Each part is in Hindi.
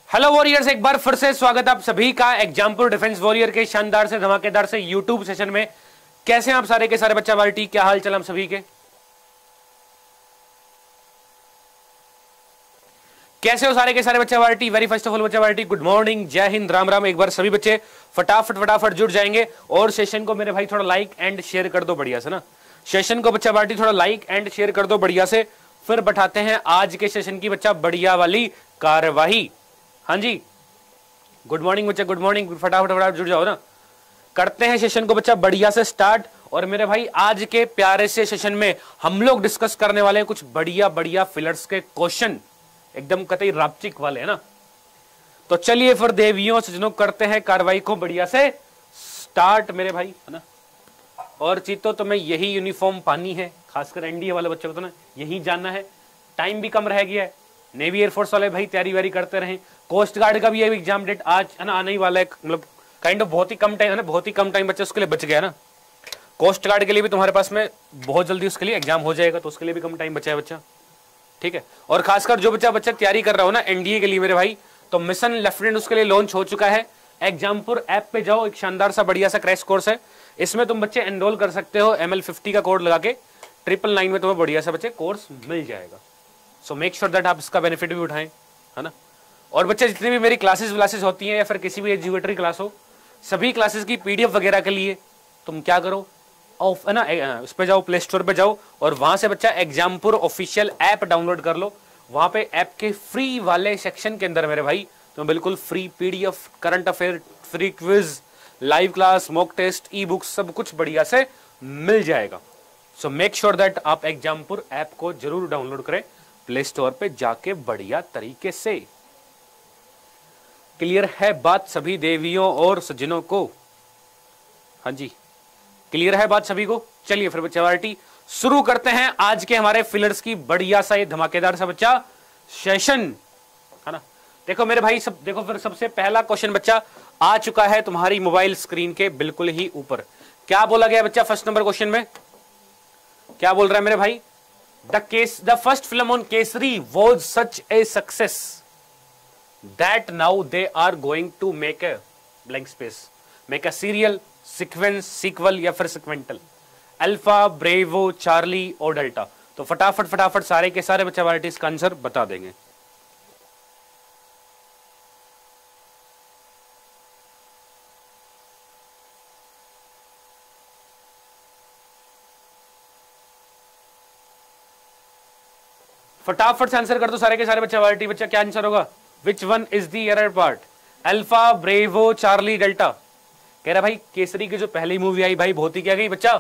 हेलो वॉरियर्स, एक बार फिर से स्वागत आप सभी का एग्जामपुर डिफेंस वॉरियर के शानदार से धमाकेदार से यूट्यूब सेशन में। कैसे हैं आप सारे के सारे बच्चा पार्टी, क्या हाल चाल हम सभी के? कैसे हो सारे के सारे बच्चा party? Very first of all बच्चा पार्टी गुड मॉर्निंग, जय हिंद, राम राम। एक बार सभी बच्चे फटाफट जुड़ जाएंगे और सेशन को मेरे भाई थोड़ा लाइक एंड शेयर कर दो बढ़िया से ना। सेशन को बच्चा पार्टी थोड़ा लाइक एंड शेयर कर दो बढ़िया से। फिर बैठाते हैं आज के सेशन की बच्चा बढ़िया वाली कार्यवाही। हाँ जी, गुड मॉर्निंग बच्चा, गुड मॉर्निंग। फटाफट जुड़ जाओ ना। करते हैं सेशन को बच्चा बढ़िया से स्टार्ट। और मेरे भाई आज के प्यारे से सेशन में हम लोग डिस्कस करने वाले हैं कुछ बढ़िया फिलर्स के क्वेश्चन, एकदम कतई रापचिक वाले है ना। तो चलिए फिर देवियों सजनों करते हैं कार्रवाई को बढ़िया से स्टार्ट मेरे भाई, है ना। और चीतो तुम्हें यही यूनिफॉर्म पानी है, खासकर एनडीए वाले बच्चों को तो ना यही जानना है। टाइम भी कम रह गया है, नेवी एयरफोर्स वाले भाई तैयारी वारी करते रहे। कोस्ट गार्ड का भी एग्जाम डेट आज है ना आने ही वाला है, मतलब काइंड ऑफ बहुत ही कम टाइम है ना, बहुत ही कम टाइम बच्चे उसके लिए बच गया ना। कोस्ट गार्ड के लिए भी तुम्हारे पास में बहुत जल्दी उसके लिए एग्जाम हो जाएगा, तो उसके लिए भी कम टाइम बचा है बच्चा, ठीक है। और खासकर जो बच्चा तैयारी कर रहा हो ना एनडीए के लिए मेरे भाई, तो मिशन लेफ्टिनेंट उसके लिए लॉन्च हो चुका है। एग्जामपुर ऐप पे जाओ, एक शानदार सा बढ़िया सा क्रैश कोर्स है, इसमें तुम बच्चे एनरोल कर सकते हो। ML50 का कोड लगा के 999 में तुम्हें बढ़िया सा बच्चे कोर्स मिल जाएगा। सो मेक श्योर दैट आप इसका बेनिफिट भी उठाएं, है ना। और बच्चे जितनी भी मेरी क्लासेस होती हैं या फिर किसी भी एजुकेटरी क्लास हो, सभी क्लासेस की PDF वगैरह के लिए तुम क्या करो, ऑफ है ना, उस पर जाओ, प्ले स्टोर पे जाओ और वहां से बच्चा एग्जामपुर ऑफिशियल ऐप डाउनलोड कर लो। वहां पे ऐप के फ्री वाले सेक्शन के अंदर मेरे भाई तुम्हें बिल्कुल free PDF, current affair, free quiz, live class, mock test, e books सब कुछ बढ़िया से मिल जाएगा। सो मेक श्योर दैट आप एग्जामपुर ऐप को जरूर डाउनलोड करें प्ले स्टोर पे जाके बढ़िया तरीके से। क्लियर है बात सभी देवियों और सज्जनों को? हाँ जी, क्लियर है बात सभी को। चलिए फिर बच्चा पार्टी शुरू करते हैं आज के हमारे फिलर्स की बढ़िया सा ये धमाकेदार सा बच्चा सेशन, है ना। देखो मेरे भाई सब देखो, फिर सबसे पहला क्वेश्चन बच्चा आ चुका है तुम्हारी मोबाइल स्क्रीन के बिल्कुल ही ऊपर। क्या बोला गया बच्चा फर्स्ट नंबर क्वेश्चन में? क्या बोल रहा है मेरे भाई? The first film on Kesari was such a success that now they are going to make a blank space, make a serial, sequence, sequel या फिर sequential, अल्फा, ब्रेवो, चार्ली और डेल्टा। तो फटाफट सारे के सारे बच्चे वार्टिस का आंसर बता देंगे। फटाफट से आंसर कर दो सारे के सारे बच्चे वार्टी। बच्चा क्या आंसर होगा? Which one is the error part? Alpha, bravo, charlie, delta. कह रहा भाई केसरी की जो पहली मूवी आई भाई बहुत ही क्या गई बच्चा,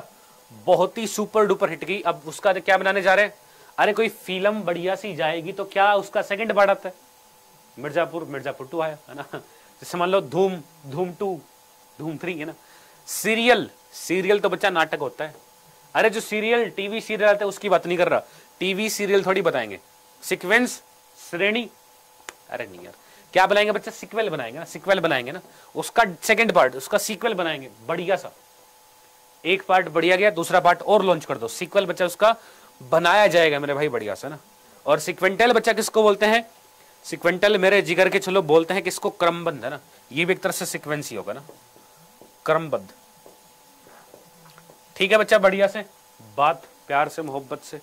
बहुत ही सुपर डुपर हिट गई। अब उसका क्या बनाने जा रहे हैं? अरे कोई फिल्म बढ़िया सी जाएगी तो क्या उसका सेकंड पार्ट आता है? मिर्जापुर 2 आया है ना। जैसे मान लो धूम 2, धूम 3 है ना। सीरियल तो बच्चा नाटक होता है। अरे जो सीरियल टीवी सीरियल आता है उसकी बात नहीं कर रहा, टीवी सीरियल थोड़ी बताएंगे। सीक्वेंस, श्रेणी, अरे नहीं यार, क्या बनाएंगे बच्चा? सीक्वल बनाएंगे ना, सीक्वल बनाएंगे ना, उसका सेकंड पार्ट, उसका सीक्वल बनाएंगे बढ़िया सा। एक पार्ट बढ़िया गया, दूसरा पार्ट और लॉन्च कर दो, सीक्वल बच्चा उसका बनाया जाएगा मेरे भाई बढ़िया सा ना। और सीक्वेंटल बच्चा किसको बोलते हैं? सीक्वेंटल मेरे जिगर के चलो बोलते हैं किसको? क्रमबद्ध, है ना। ये भी एक तरह से सीक्वेंस ही होगा ना, क्रमबद्ध। ठीक है बच्चा, बढ़िया से बात प्यार से मोहब्बत से।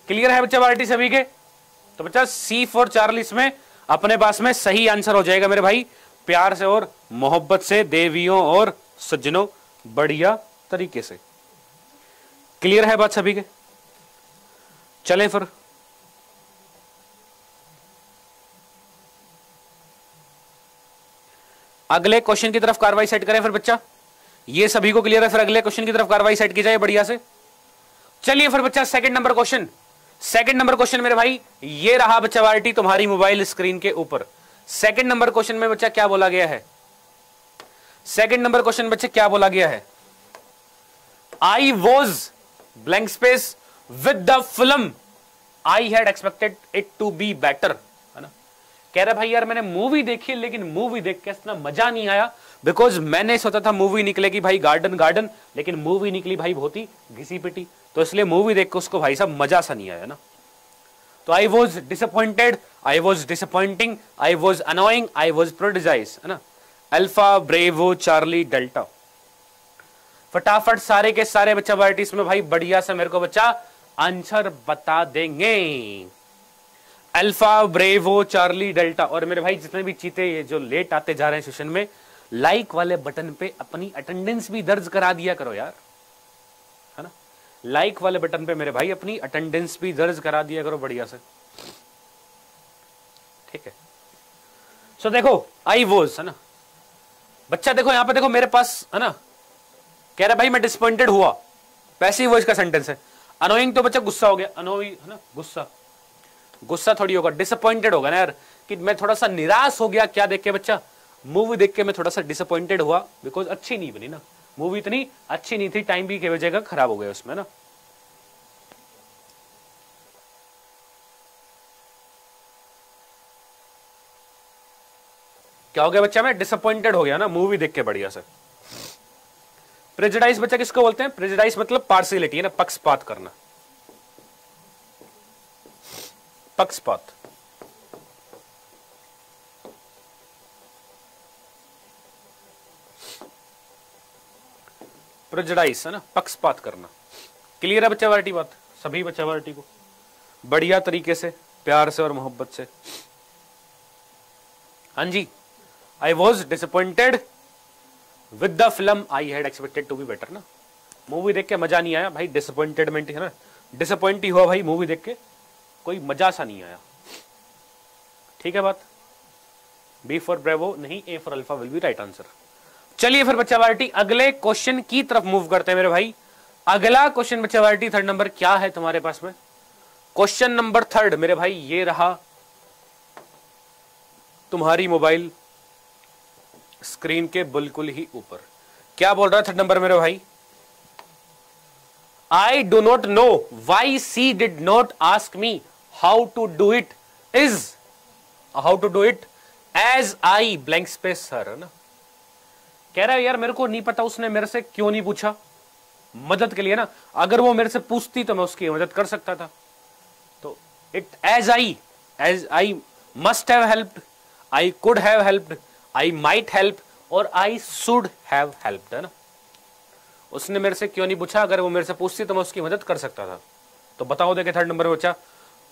क्लियर है बच्चा पार्टी सभी के? तो बच्चा C फॉर चार्ली इसमें अपने पास में सही आंसर हो जाएगा मेरे भाई, प्यार से और मोहब्बत से देवियों और सज्जनों बढ़िया तरीके से। क्लियर है बात सभी के? चलें फिर अगले क्वेश्चन की तरफ कार्रवाई सेट करें। फिर बच्चा ये सभी को क्लियर है, फिर अगले क्वेश्चन की तरफ कार्रवाई सेट की जाए बढ़िया से। चलिए फिर बच्चा सेकंड नंबर क्वेश्चन मेरे भाई ये रहा बच्चा वार्टी तुम्हारी मोबाइल स्क्रीन के ऊपर। सेकंड नंबर क्वेश्चन में बच्चा क्या बोला गया है? सेकंड नंबर क्वेश्चन बच्चे क्या बोला गया है? I was blank space with the film I had expected it to be better, है ना। कह रहा भाई यार मैंने मूवी देखी लेकिन मूवी देख के इतना मजा नहीं आया, बिकॉज मैंने सोचा था मूवी निकलेगी भाई गार्डन गार्डन, लेकिन मूवी निकली भाई बहुत ही घिसी पिटी, तो इसलिए मूवी देख के उसको भाई साहब मजा सा नहीं आया ना। तो I was disappointed, I was disappointing, I was annoying, I was prodigies, है ना। Alpha bravo charlie delta. फटाफट सारे के सारे बच्चा वाइटिस में भाई बढ़िया सा मेरे को बच्चा आंसर बता देंगे। Alpha bravo charlie delta. और मेरे भाई जितने भी चीते ये जो लेट आते जा रहे हैं सेशन में, लाइक वाले बटन पे अपनी अटेंडेंस भी दर्ज करा दिया करो यार, है ना। लाइक वाले बटन पे मेरे भाई अपनी अटेंडेंस भी दर्ज करा दिया करो बढ़िया से, ठीक है। सो देखो आई वॉज, है ना बच्चा, देखो यहां पे देखो मेरे पास, है ना, कह रहा भाई मैं डिसअपॉइंटेड हुआ, पैसिव वॉइस का सेंटेंस है। अनोइंग तो बच्चा गुस्सा हो गया, अनोई है ना, गुस्सा, गुस्सा थोड़ी होगा, डिसअपॉइंटेड होगा ना यार, कि मैं थोड़ा सा निराश हो गया। क्या देख के बच्चा? मूवी देख के मैं थोड़ा सा डिसअपॉइंटेड हुआ, बिकॉज अच्छी नहीं बनी ना मूवी, इतनी अच्छी नहीं थी, टाइम भी की वजह का खराब हो गया उसमें ना। क्या हो गया बच्चा? मैं डिसअपॉइंटेड हो गया ना मूवी देख के बढ़िया से। प्रेजुडाइज बच्चा किसको बोलते हैं? प्रेजुडाइज मतलब पार्शियलिटी, है ना, पक्षपात करना, पक्षपात। प्रेजुडाइज, है ना, पक्षपात करना। क्लियर है बच्चा वार्टी बात? सभी बच्चा वार्टी को बढ़िया तरीके से प्यार से और मोहब्बत से। हाँ जी, I was disappointed with the film, I had expected to be better ना। मूवी देख के मजा नहीं आया भाई, डिसअपॉइंटेडमेंट, है ना, डिसअपॉइंट ही हुआ भाई मूवी देख के, कोई मजा सा नहीं आया, ठीक है बात। बी फॉर ब्रेवो नहीं, ए for alpha will be right answer. चलिए फिर बच्चा वार्टी अगले क्वेश्चन की तरफ मूव करते हैं मेरे भाई। अगला क्वेश्चन बच्चा वार्टी थर्ड नंबर क्या है तुम्हारे पास में? क्वेश्चन नंबर थर्ड मेरे भाई ये रहा तुम्हारी मोबाइल स्क्रीन के बिल्कुल ही ऊपर। क्या बोल रहा है थर्ड नंबर मेरे भाई? I do not know why she did not ask me how to do it is, how to do it as I blank space sir, है ना। कह रहा है यार मेरे को नहीं पता उसने मेरे से क्यों नहीं पूछा मदद के लिए ना, अगर वो मेरे से पूछती तो मैं उसकी मदद कर सकता था। तो it as I must have helped, I could have helped, I might help or I should have helped, है ना। उसने मेरे से क्यों नहीं पूछा, अगर वो मेरे से पूछती तो मैं उसकी मदद कर सकता था। तो बताओ देखे थर्ड नंबर में बच्चा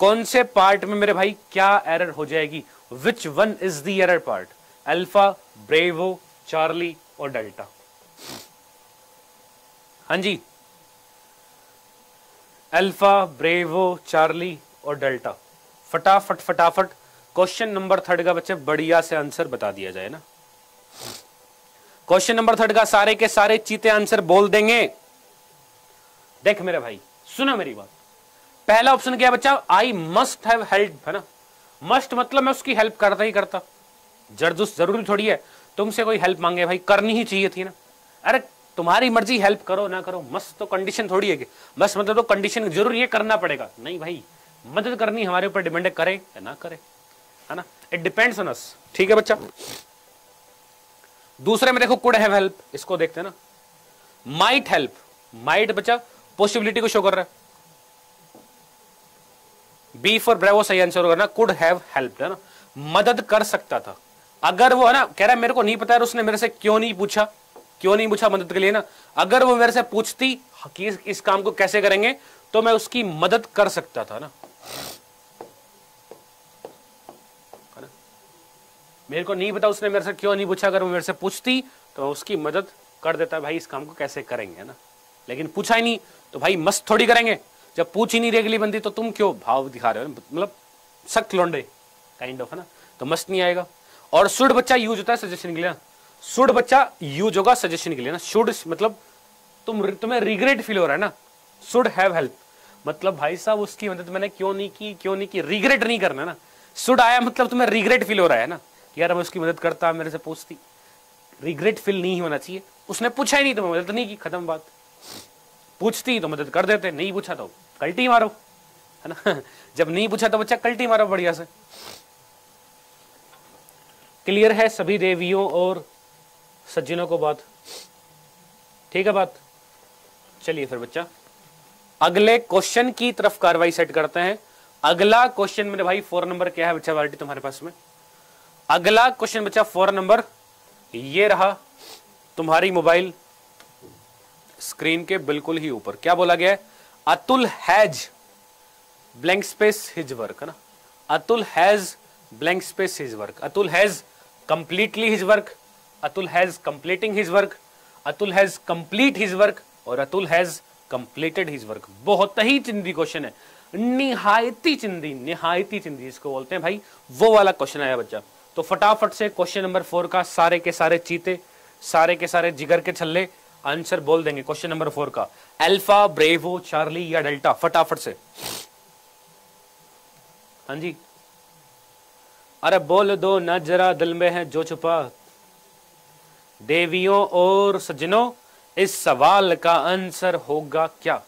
कौन से पार्ट में मेरे भाई क्या एरर हो जाएगी? Which one is the error part? Alpha, bravo, charlie और डेल्टा। हाँ जी, अल्फा, ब्रेवो, चार्ली और डेल्टा। फटाफट फटाफट क्वेश्चन नंबर थर्ड का बच्चे बढ़िया से आंसर बता दिया जाए ना। क्वेश्चन नंबर थर्ड का सारे के सारे चीते आंसर बोल देंगे। देख मेरे भाई सुनो मेरी बात, पहला ऑप्शन क्या है बच्चा? आई मस्ट हैव हेल्प, है ना। मस्ट मतलब मैं उसकी हेल्प करता ही करता, जरूरी थोड़ी है तुमसे कोई हेल्प मांगे, भाई करनी ही चाहिए थी ना। अरे तुम्हारी मर्जी, हेल्प करो ना करो, मस्त तो कंडीशन थोड़ी है कि बस मतलब तो कंडीशन जरूरी है करना पड़ेगा, नहीं भाई, मदद करनी हमारे ऊपर डिपेंड है, करे या ना करे, है ना, इट डिपेंड्स ऑन अस, ठीक है बच्चा। दूसरे में देखो कुड हैव हेल्प, इसको देखते हैं ना। माइट हेल्प, माइट बच्चा पॉसिबिलिटी को शो कर रहा है। बी फॉर ब्रेवो सही आंसर होगा ना, कुड हैव हेल्प, है ना, मदद कर सकता था। अगर वो है ना कह रहा है मेरे को नहीं पता है उसने मेरे से क्यों नहीं पूछा, क्यों नहीं पूछा मदद के लिए ना, अगर वो मेरे से पूछती कि इस काम को कैसे करेंगे तो मैं उसकी मदद कर सकता था ना। मेरे को नहीं पता उसने मेरे से क्यों नहीं पूछा, अगर वो मेरे से पूछती तो उसकी मदद कर देता भाई इस काम को कैसे करेंगे ना, लेकिन पूछा ही नहीं तो भाई मस्त थोड़ी करेंगे। जब पूछ ही नहीं रेगली बंदी तो तुम क्यों भाव दिखा रहे हो, मतलब सख्त लौंडे काइंड ऑफ, है ना, तो मस्त नहीं आएगा। और शुड बच्चा यूज होता है सजेशन के लिए, शुड बच्चा यूज होगा सजेशन के लिए ना। शुड मतलब तुम्हें रिग्रेट फील हो रहा है ना, शुड हैव हेल्प मतलब भाई साहब उसकी मदद मैंने क्यों नहीं की, रिग्रेट नहीं करना ना। शुड आया मतलब तुम्हें रिग्रेट फील हो रहा है ना, यार मैं उसकी मदद करता, मेरे से पूछती, रिग्रेट फील नहीं होना चाहिए। उसने पूछा ही नहीं तो मदद नहीं की, खत्म बात। पूछती तो मदद कर देते, नहीं पूछा तो कल्टी मारो, है ना। जब नहीं पूछा तो बच्चा कल्टी मारो बढ़िया से। क्लियर है सभी देवियों और सज्जनों को बात? ठीक है बात। चलिए फिर बच्चा अगले क्वेश्चन की तरफ कार्रवाई सेट करते हैं। अगला क्वेश्चन मेरे भाई 4 नंबर क्या है बच्चा वार्टी तुम्हारे पास में? अगला क्वेश्चन बच्चा 4 नंबर ये रहा तुम्हारी मोबाइल स्क्रीन के बिल्कुल ही ऊपर। क्या बोला गया है? Atul has blank space his work, है ना। Atul has blank space his work, Atul has completely his work, Atul has completing his work, Atul has complete his work और Atul has completed his work. बहुत ही चिंदी क्वेश्चन है, निहायती चिंदी इसको बोलते हैं भाई, वो वाला क्वेश्चन आया बच्चा। तो फटाफट से क्वेश्चन नंबर 4 का सारे के सारे चीते, सारे के सारे जिगर के छल्ले आंसर बोल देंगे क्वेश्चन नंबर 4 का। अल्फा, ब्रेवो, चार्ली या डेल्टा, फटाफट से। हाँ जी, अरे बोल दो ना जरा, दिल में है जो छुपा। देवियों और सज्जनों इस सवाल का आंसर होगा क्या?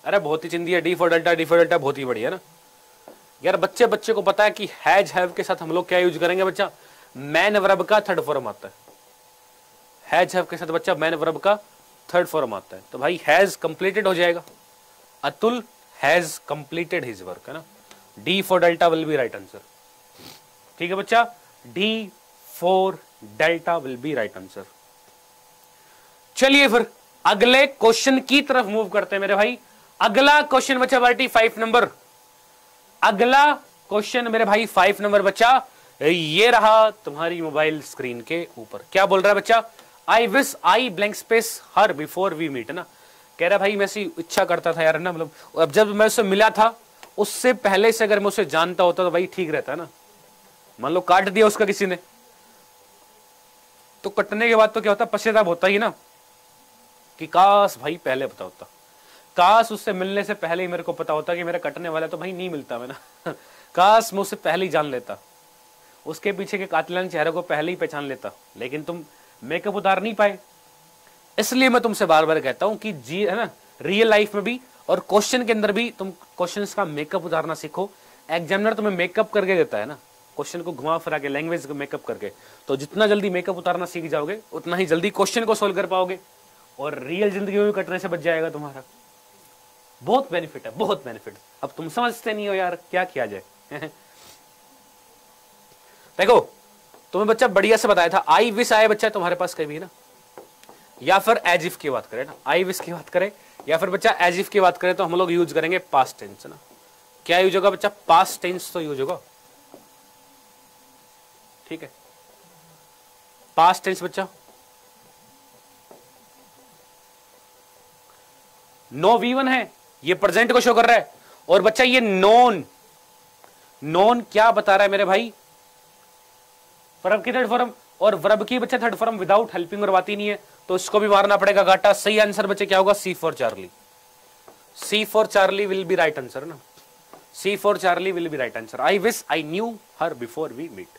अरे बहुत ही चिंदी है। डी फॉर डेल्टा बहुत ही बढ़िया ना यार। बच्चे को पता है कि हैज हैव के साथ हम लोग क्या यूज करेंगे बच्चा? मैन वर्ब का थर्ड फॉर्म आता है। हैज हैव के साथ बच्चा मैन वर्ब का थर्ड फॉर्म आता है। तो भाई हैज कंप्लीटेड हो जाएगा, Atul has completed his work, है ना। D for delta will be right answer. ठीक है बच्चा, D for delta will be right answer. चलिए फिर अगले क्वेश्चन की तरफ मूव करते हैं मेरे भाई। अगला क्वेश्चन बच्चा वार्टी 5 नंबर। अगला क्वेश्चन मेरे भाई 5 नंबर बच्चा ये रहा तुम्हारी मोबाइल स्क्रीन के ऊपर। क्या बोल रहा है बच्चा? I wish I blank space her before we meet, ना। कह रहा भाई मैं ऐसी इच्छा करता था यार, ना, मतलब अब जब मैं उससे मिला था उससे पहले से अगर मैं उसे जानता होता तो भाई ठीक रहता है ना। मान लो काट दिया उसका किसी ने, तो कटने के बाद तो क्या होता? पश्चाताप होता ही ना कि काश भाई पहले पता होता, काश उससे मिलने से पहले ही मेरे को पता होता कि मेरा कटने वाला तो भाई नहीं मिलता मैं ना। काश मैं उसे पहले ही जान लेता, उसके पीछे के कातिलान चेहरे को पहले ही पहचान लेता। लेकिन तुम मेकअप उतार नहीं पाए। इसलिए मैं तुमसे बार बार कहता हूं कि जी है ना, रियल लाइफ में भी और क्वेश्चन के अंदर भी तुम क्वेश्चंस का मेकअप उतारना सीखो। एग्जामिनर तुम्हें मेकअप करके देता है ना, क्वेश्चन को घुमा फिरा के, लैंग्वेज को मेकअप करके। तो जितना जल्दी मेकअप उतारना सीख जाओगे उतना ही जल्दी क्वेश्चन को सोल्व कर पाओगे और रियल जिंदगी में भी कटने से बच जाएगा तुम्हारा। बहुत बेनिफिट है, बहुत बेनिफिट। अब तुम समझते नहीं हो यार, क्या किया जाए। देखो तुम्हें बच्चा बढ़िया से बताया था, आई विश आए बच्चा तुम्हारे पास कभी ना, या फिर एज इफ की बात करें ना, आई विश की बात करें या फिर बच्चा एज इफ की बात करें तो हम लोग यूज करेंगे पास्ट टेंस ना। क्या यूज होगा बच्चा? पास्ट टेंस तो यूज होगा। ठीक है, पास्ट टेंस बच्चा। नो V1 है, ये प्रेजेंट को शो कर रहा है। और बच्चा ये नॉन, नॉन क्या बता रहा है मेरे भाई? वर्ब की थर्ड फॉर्म, और वर्ब की बच्चा थर्ड फॉर्म विदाउट हेल्पिंग और बात ही नहीं है, तो इसको भी मारना पड़ेगा घाटा। सही आंसर बच्चे क्या होगा? C for Charlie. C for Charlie will be right answer ना। C for Charlie will be right answer. I wish I knew her before we meet.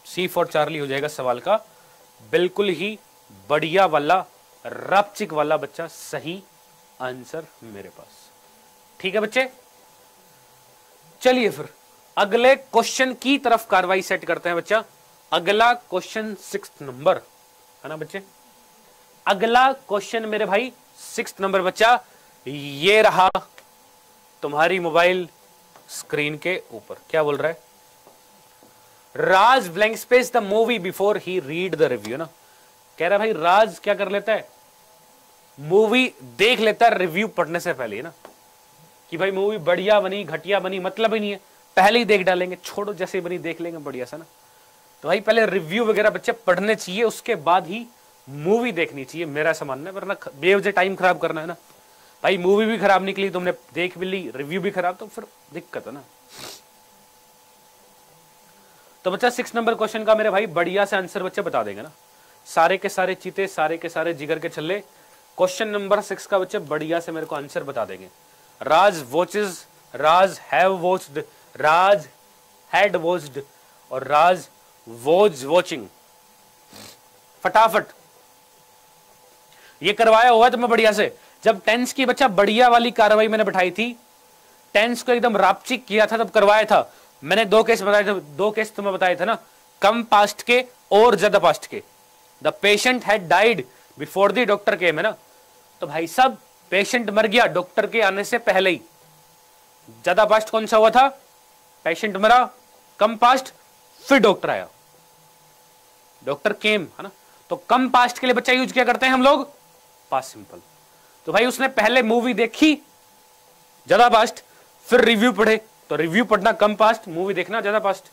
C for Charlie हो जाएगा सवाल का बिल्कुल ही बढ़िया वाला, रपचिक वाला बच्चा सही आंसर मेरे पास। ठीक है बच्चे, चलिए फिर अगले क्वेश्चन की तरफ कार्रवाई सेट करते हैं बच्चा। अगला क्वेश्चन 6 नंबर है ना बच्चे। अगला क्वेश्चन मेरे भाई 6 नंबर बच्चा ये रहा तुम्हारी मोबाइल स्क्रीन के ऊपर। क्या बोल रहा है? Raj blank space the movie before he read the review ना। कह रहा भाई राज क्या कर लेता है? मूवी देख लेता है रिव्यू पढ़ने से पहले ना, कि भाई मूवी बढ़िया बनी घटिया बनी मतलब ही नहीं है, पहले ही देख डालेंगे, छोड़ो जैसे बनी देख लेंगे बढ़िया सा ना। तो भाई पहले रिव्यू वगैरह बच्चे पढ़ने चाहिए, उसके बाद ही मूवी देखनी चाहिए, मेरा ऐसा मानना है। वरना बेवजह टाइम खराब करना है ना भाई। मूवी भी खराब निकली, तुमने देख भी ली, रिव्यू भी खराब, तो फिर दिक्कत है ना। तो बच्चा 6 नंबर क्वेश्चन का मेरे भाई बढ़िया से आंसर बच्चे बता देंगे ना। सारे के सारे चीते, सारे के सारे जिगर के छल्ले क्वेश्चन नंबर 6 का बच्चे बढ़िया से मेरे को आंसर बता देंगे। Raj watches, Raj have watched, Raj had watched और राज वॉज वॉचिंग। फटाफट ये करवाया हुआ तो मैं बढ़िया से, जब टेंस की बच्चा बढ़िया वाली कार्रवाई मैंने बैठाई थी, टेंस को एकदम रापचिक किया था, तब करवाया था। मैंने दो केस बताए थे, दो केस तुम्हें बताए थे ना, कम पास्ट के और ज्यादा पास्ट के। The patient had died before the doctor केम, है ना। तो भाई साहब पेशेंट मर गया डॉक्टर के आने से पहले ही। ज्यादा पास्ट कौन सा हुआ था? पेशेंट मरा, कम पास्ट फिर डॉक्टर आया, डॉक्टर केम, है ना। तो कम पास्ट के लिए बच्चा यूज क्या करते हैं हम लोग? Past simple. तो भाई उसने पहले मूवी देखी, ज्यादा पास्ट, फिर रिव्यू पढ़े, तो रिव्यू पढ़ना कम पास्ट, मूवी देखना ज्यादा पास्ट।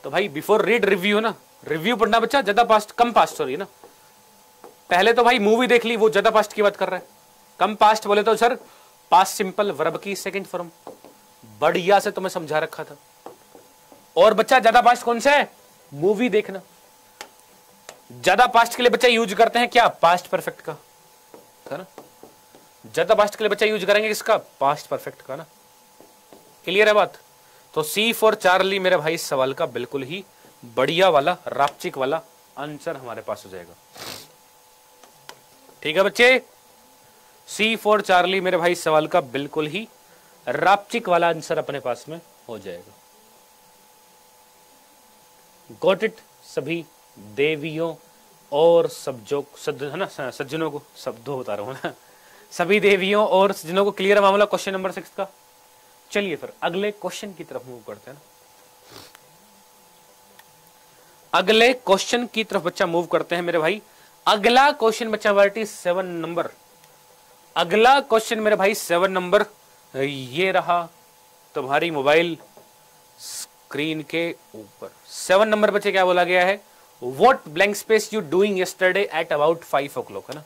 तो भाई बिफोर रीड रिव्यू, है ना, रिव्यू पढ़ना बच्चा ज्यादा पास्ट, कम पास्ट सॉरी, है ना। पहले तो भाई मूवी देख ली, वो ज्यादा पास्ट की बात कर रहा है। कम पास्ट बोले तो सर पास्ट सिंपल वर्ब की सेकंड फॉर्म। बढ़िया से तुम्हें समझा रखा था। और बच्चा ज्यादा पास्ट कौन सा है? मूवी देखना। ज्यादा पास्ट के लिए बच्चा यूज करते हैं क्या? पास्ट परफेक्ट का, है ना। ज्यादा पास्ट के लिए बच्चा यूज करेंगे किसका? पास्ट परफेक्ट का ना। क्लियर है बात? तो सी फॉर चार्ली मेरे भाई इस सवाल का बिल्कुल ही बढ़िया वाला रापचिक वाला आंसर हमारे पास हो जाएगा। ठीक है बच्चे, सी फॉर चार्ली मेरे भाई इस सवाल का बिल्कुल ही रापचिक वाला आंसर अपने पास में हो जाएगा। Got it? सभी देवियों और है ना, सज्जनों को, शब्दों बता रहा हूं ना, सभी देवियों और सज्जनों को क्लियर है मामला क्वेश्चन नंबर 6 का। चलिए फिर अगले क्वेश्चन की तरफ मूव करते हैं ना। अगले क्वेश्चन की तरफ बच्चा मूव करते हैं मेरे भाई। अगला क्वेश्चन बच्चा वर्टी 7 नंबर। अगला क्वेश्चन मेरे भाई 7 नंबर ये रहा तुम्हारी मोबाइल स्क्रीन के ऊपर। 7 नंबर बच्चे क्या बोला गया है? What blank space you doing yesterday at about 5 o'clock, है ना।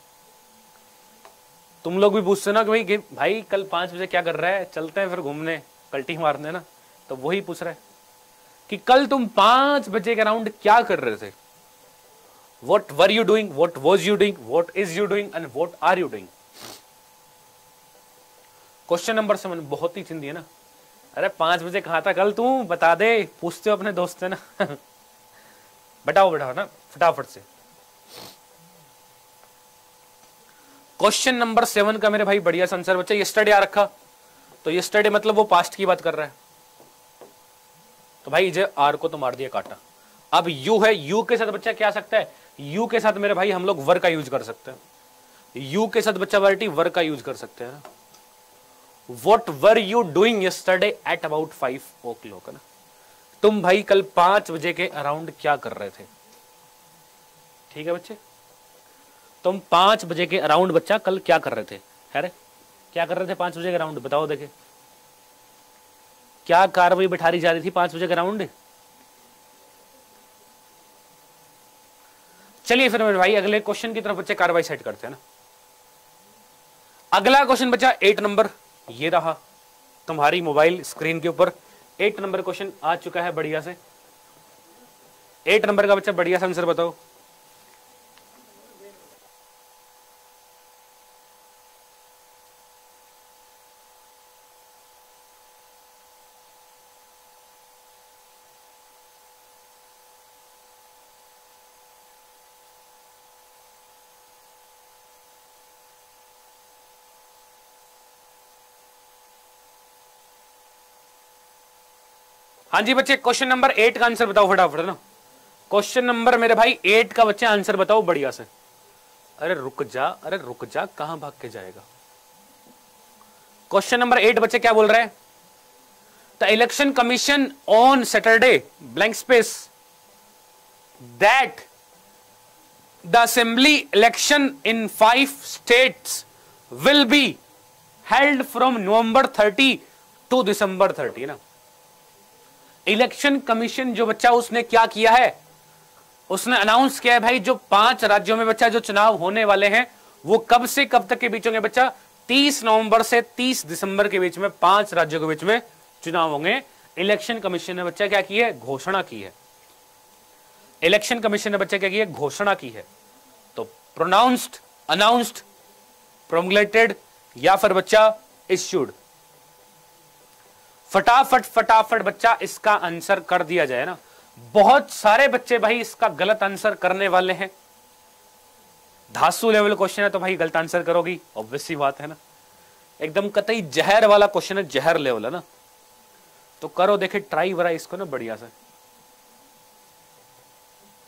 तुम लोग भी पूछते ना कि भाई कल 5 बजे क्या कर रहा है, चलते हैं फिर घूमने, कल्टी मारने ना। तो वही पूछ रहा है कि कल तुम 5 बजे के अराउंड क्या कर रहे थे। What were you doing? What was you doing? What is you doing? And what are you doing? Question number 7 बहुत ही चिंदी है ना। अरे 5 बजे कहा था कल, तू बता दे, पूछते हो अपने दोस्त है ना। बताओ ना फटाफट से। क्वेश्चन नंबर 7 का मेरे भाई बढ़िया सा आंसर बच्चा यस्टरडे आ रखा, तो यस्टरडे मतलब वो पास्ट की बात कर रहा है। तो भाई जे आर को तो मार दिया काटा। अब यू है, यू के साथ बच्चा क्या आ सकता है? यू के साथ मेरे भाई हम लोग वर का यूज कर सकते हैं। यू के साथ बच्चा वर्टी वर का यूज कर सकते हैं। What were you doing yesterday at about 5 o'clock, है ना। तुम भाई कल 5 बजे के अराउंड क्या कर रहे थे। ठीक है बच्चे, तुम 5 बजे के अराउंड बच्चा कल क्या कर रहे थे? अरे क्या कर रहे थे 5 बजे के अराउंड? बताओ देखे, क्या कार्रवाई बिठारी जा रही थी 5 बजे के अराउंड? चलिए फिर मेरे भाई अगले क्वेश्चन की तरफ बच्चे कार्रवाई सेट करते हैं ना। अगला क्वेश्चन बच्चा 8 नंबर ये रहा तुम्हारी मोबाइल स्क्रीन के ऊपर। 8 नंबर क्वेश्चन आ चुका है बढ़िया से। 8 नंबर का बच्चा बढ़िया सा आंसर बताओ। हाँ जी बच्चे, क्वेश्चन नंबर 8 का आंसर बताओ फटाफट ना। क्वेश्चन नंबर मेरे भाई 8 का बच्चे आंसर बताओ बढ़िया से। अरे रुक जा, कहां भाग के जाएगा। क्वेश्चन नंबर 8 बच्चे क्या बोल रहे हैं? The election commission on Saturday blank space that the assembly election in 5 states will be held from November 30 to December 30 ना। इलेक्शन कमीशन जो बच्चा उसने क्या किया है, उसने अनाउंस किया है भाई जो 5 राज्यों में बच्चा जो चुनाव होने वाले हैं वो कब से कब तक के बीच होंगे बच्चा? 30 नवंबर से 30 दिसंबर के बीच में 5 राज्यों के बीच में चुनाव होंगे। इलेक्शन कमीशन ने बच्चा क्या की है? घोषणा की है। इलेक्शन कमीशन ने बच्चा क्या की है? घोषणा की है। तो प्रोनाउंस्ड, अनाउंस्ड, प्रोमुलेटेड या फिर बच्चा इश्यूड। फटाफट बच्चा इसका आंसर कर दिया जाए ना। बहुत सारे बच्चे भाई इसका गलत आंसर करने वाले हैं। धासु लेवल क्वेश्चन है तो भाई गलत आंसर करोगी, ऑब्वियस सी बात है ना। एकदम कतई जहर वाला क्वेश्चन है, जहर लेवल है ना। तो करो, देखे ट्राई वरा इसको ना बढ़िया से,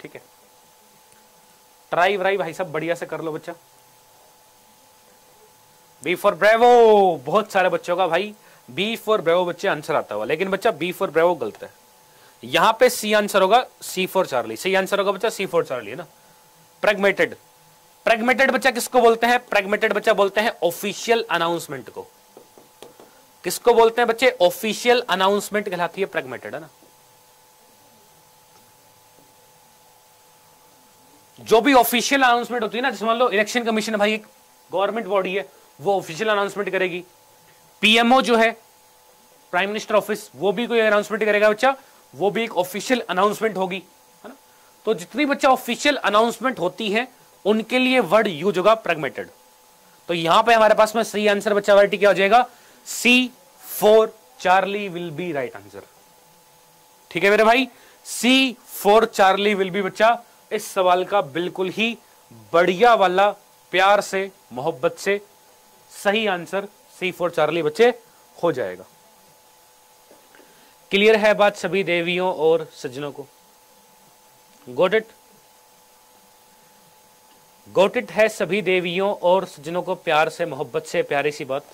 ठीक है, ट्राई वराई भाई सब बढ़िया से कर लो बच्चा। बी फॉर ब्रेवो, बहुत सारे बच्चों का भाई बी फॉर ब्रेवो बच्चे आंसर आता हुआ, लेकिन बच्चा बी फॉर ब्रेवो गलत है। यहां पे सी आंसर होगा, सी फॉर चार्ली, सही आंसर होगा बच्चा सी फॉर चार्ली है ना। प्रेगमेटेड, प्रेगमेटेड बच्चा किसको बोलते हैं? प्रेगमेटेड बच्चा बोलते हैं ऑफिशियल अनाउंसमेंट को। किसको बोलते हैं बच्चे? ऑफिशियल अनाउंसमेंट कहलाती है प्रेगमेटेड, है ना। जो भी ऑफिशियल अनाउंसमेंट होती है ना, जैसे मान लो इलेक्शन कमीशन भाई एक गवर्नमेंट बॉडी है, वो ऑफिशियल अनाउंसमेंट करेगी। पीएमओ जो है, प्राइम मिनिस्टर ऑफिस, वो भी कोई अनाउंसमेंट करेगा बच्चा, वो भी एक ऑफिशियल अनाउंसमेंट होगी, है ना। तो जितनी बच्चा ऑफिशियल अनाउंसमेंट होती है उनके लिए वर्ड यूज होगा प्रेगमेटेड। तो यहां पे हमारे पास में सही आंसर बच्चा वर्टी क्या हो जाएगा? C for Charlie will be right answer. ठीक है मेरे भाई, C for Charlie will be बच्चा इस सवाल का बिल्कुल ही बढ़िया वाला प्यार से मोहब्बत से सही आंसर सी फॉर चार्ली बच्चे हो जाएगा। क्लियर है बात सभी देवियों और सज्जनों को? Got it? गॉट इट है सभी देवियों और सज्जनों को प्यार से मोहब्बत से प्यारी सी बात।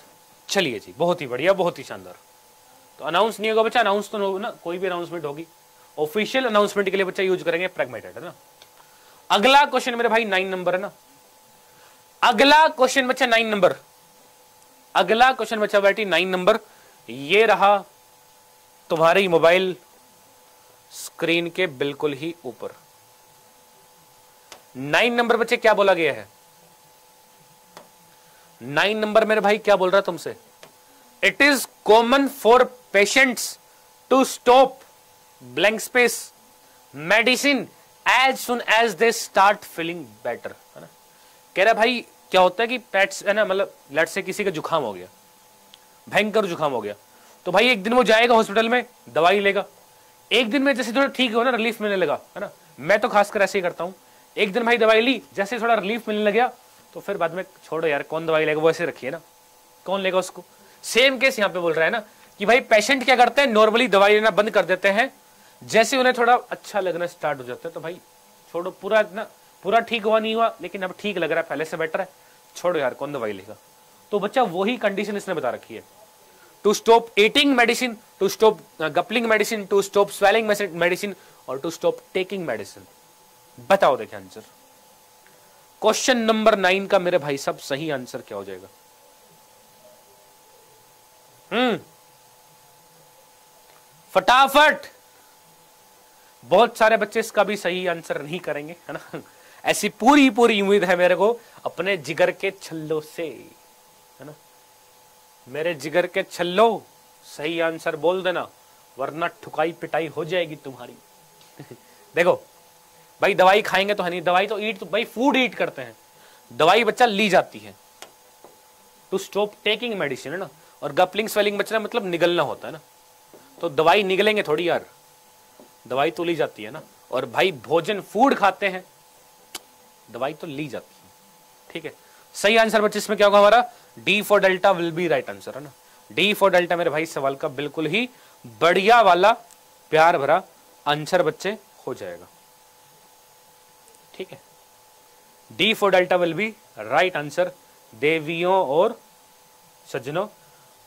चलिए जी, बहुत ही बढ़िया, बहुत ही शानदार। तो अनाउंस नहीं होगा बच्चा, अनाउंस तो हो ना, कोई भी अनाउंसमेंट होगी ऑफिशियल अनाउंसमेंट के लिए बच्चा यूज करेंगे प्रेगमेटेड, है ना। अगला क्वेश्चन मेरे भाई 9 नंबर है ना। अगला क्वेश्चन बच्चा 9 नंबर, अगला क्वेश्चन बच्चा बेटी 9 नंबर, ये रहा तुम्हारी मोबाइल स्क्रीन के बिल्कुल ही ऊपर। 9 नंबर बच्चे क्या बोला गया है? 9 नंबर मेरे भाई क्या बोल रहा है तुमसे? It is common for patients to stop blank space medicine as soon as they start feeling better, है ना। कह रहा भाई क्या होता है कि पेट्स, है ना, मतलब लेट से किसी का जुकाम हो गया, भयंकर जुकाम हो गया, तो भाई एक दिन वो जाएगा हॉस्पिटल में, दवाई लेगा, एक दिन में जैसे थोड़ा ठीक हो ना, रिलीफ मिलने लगा, है ना। मैं तो खासकर ऐसे ही करता हूं, एक दिन भाई दवाई ली, जैसे थोड़ा रिलीफ मिलने लगा तो फिर बाद में छोड़ो यार, कौन दवाई लेगा, वो ऐसे रखिए ना, कौन लेगा उसको। सेम केस यहां पे बोल रहा है ना कि भाई पेशेंट क्या करते हैं, नॉर्मली दवाई लेना बंद कर देते हैं, जैसे उन्हें थोड़ा अच्छा लगना स्टार्ट हो जाता है तो भाई छोड़ो, पूरा ना पूरा ठीक हुआ नहीं हुआ, लेकिन अब ठीक लग रहा है, पहले से बेटर है, छोड़ो यार, कौन दवाई लेगा। तो बच्चा वही कंडीशन इसने बता रखी है, to stop eating medicine, to stop gulping medicine, to stop swelling medicine और टू स्टॉप टेकिंग मेडिसिन। बताओ देखिए आंसर। क्वेश्चन नंबर 9 का मेरे भाई साहब सही आंसर क्या हो जाएगा? फटाफट। बहुत सारे बच्चे इसका भी सही आंसर नहीं करेंगे, है ना। ऐसी पूरी पूरी उम्मीद है मेरे को अपने जिगर के छल्लों से, है ना। मेरे जिगर के छल्लो सही आंसर बोल देना, वरना ठुकाई पिटाई हो जाएगी तुम्हारी। देखो भाई, दवाई खाएंगे तो हनी, दवाई तो ईट, तो भाई फूड ईट करते हैं, दवाई बच्चा ली जाती है। टू स्टॉप टेकिंग मेडिसिन, है ना, और गपलिंग स्वेलिंग बच्चा मतलब निगलना होता है ना, तो दवाई निगलेंगे थोड़ी यार, दवाई तो ली जाती है ना। और भाई भोजन फूड खाते हैं, दवाई तो ली जाती है, ठीक है। सही आंसर बच्चे इसमें क्या होगा हमारा? D for delta will be right answer, है ना। डी फॉर डेल्टा मेरे भाई सवाल का बिल्कुल ही बढ़िया वाला प्यार भरा आंसर बच्चे हो जाएगा, ठीक है। D for delta will be right answer देवियों और सज्जनों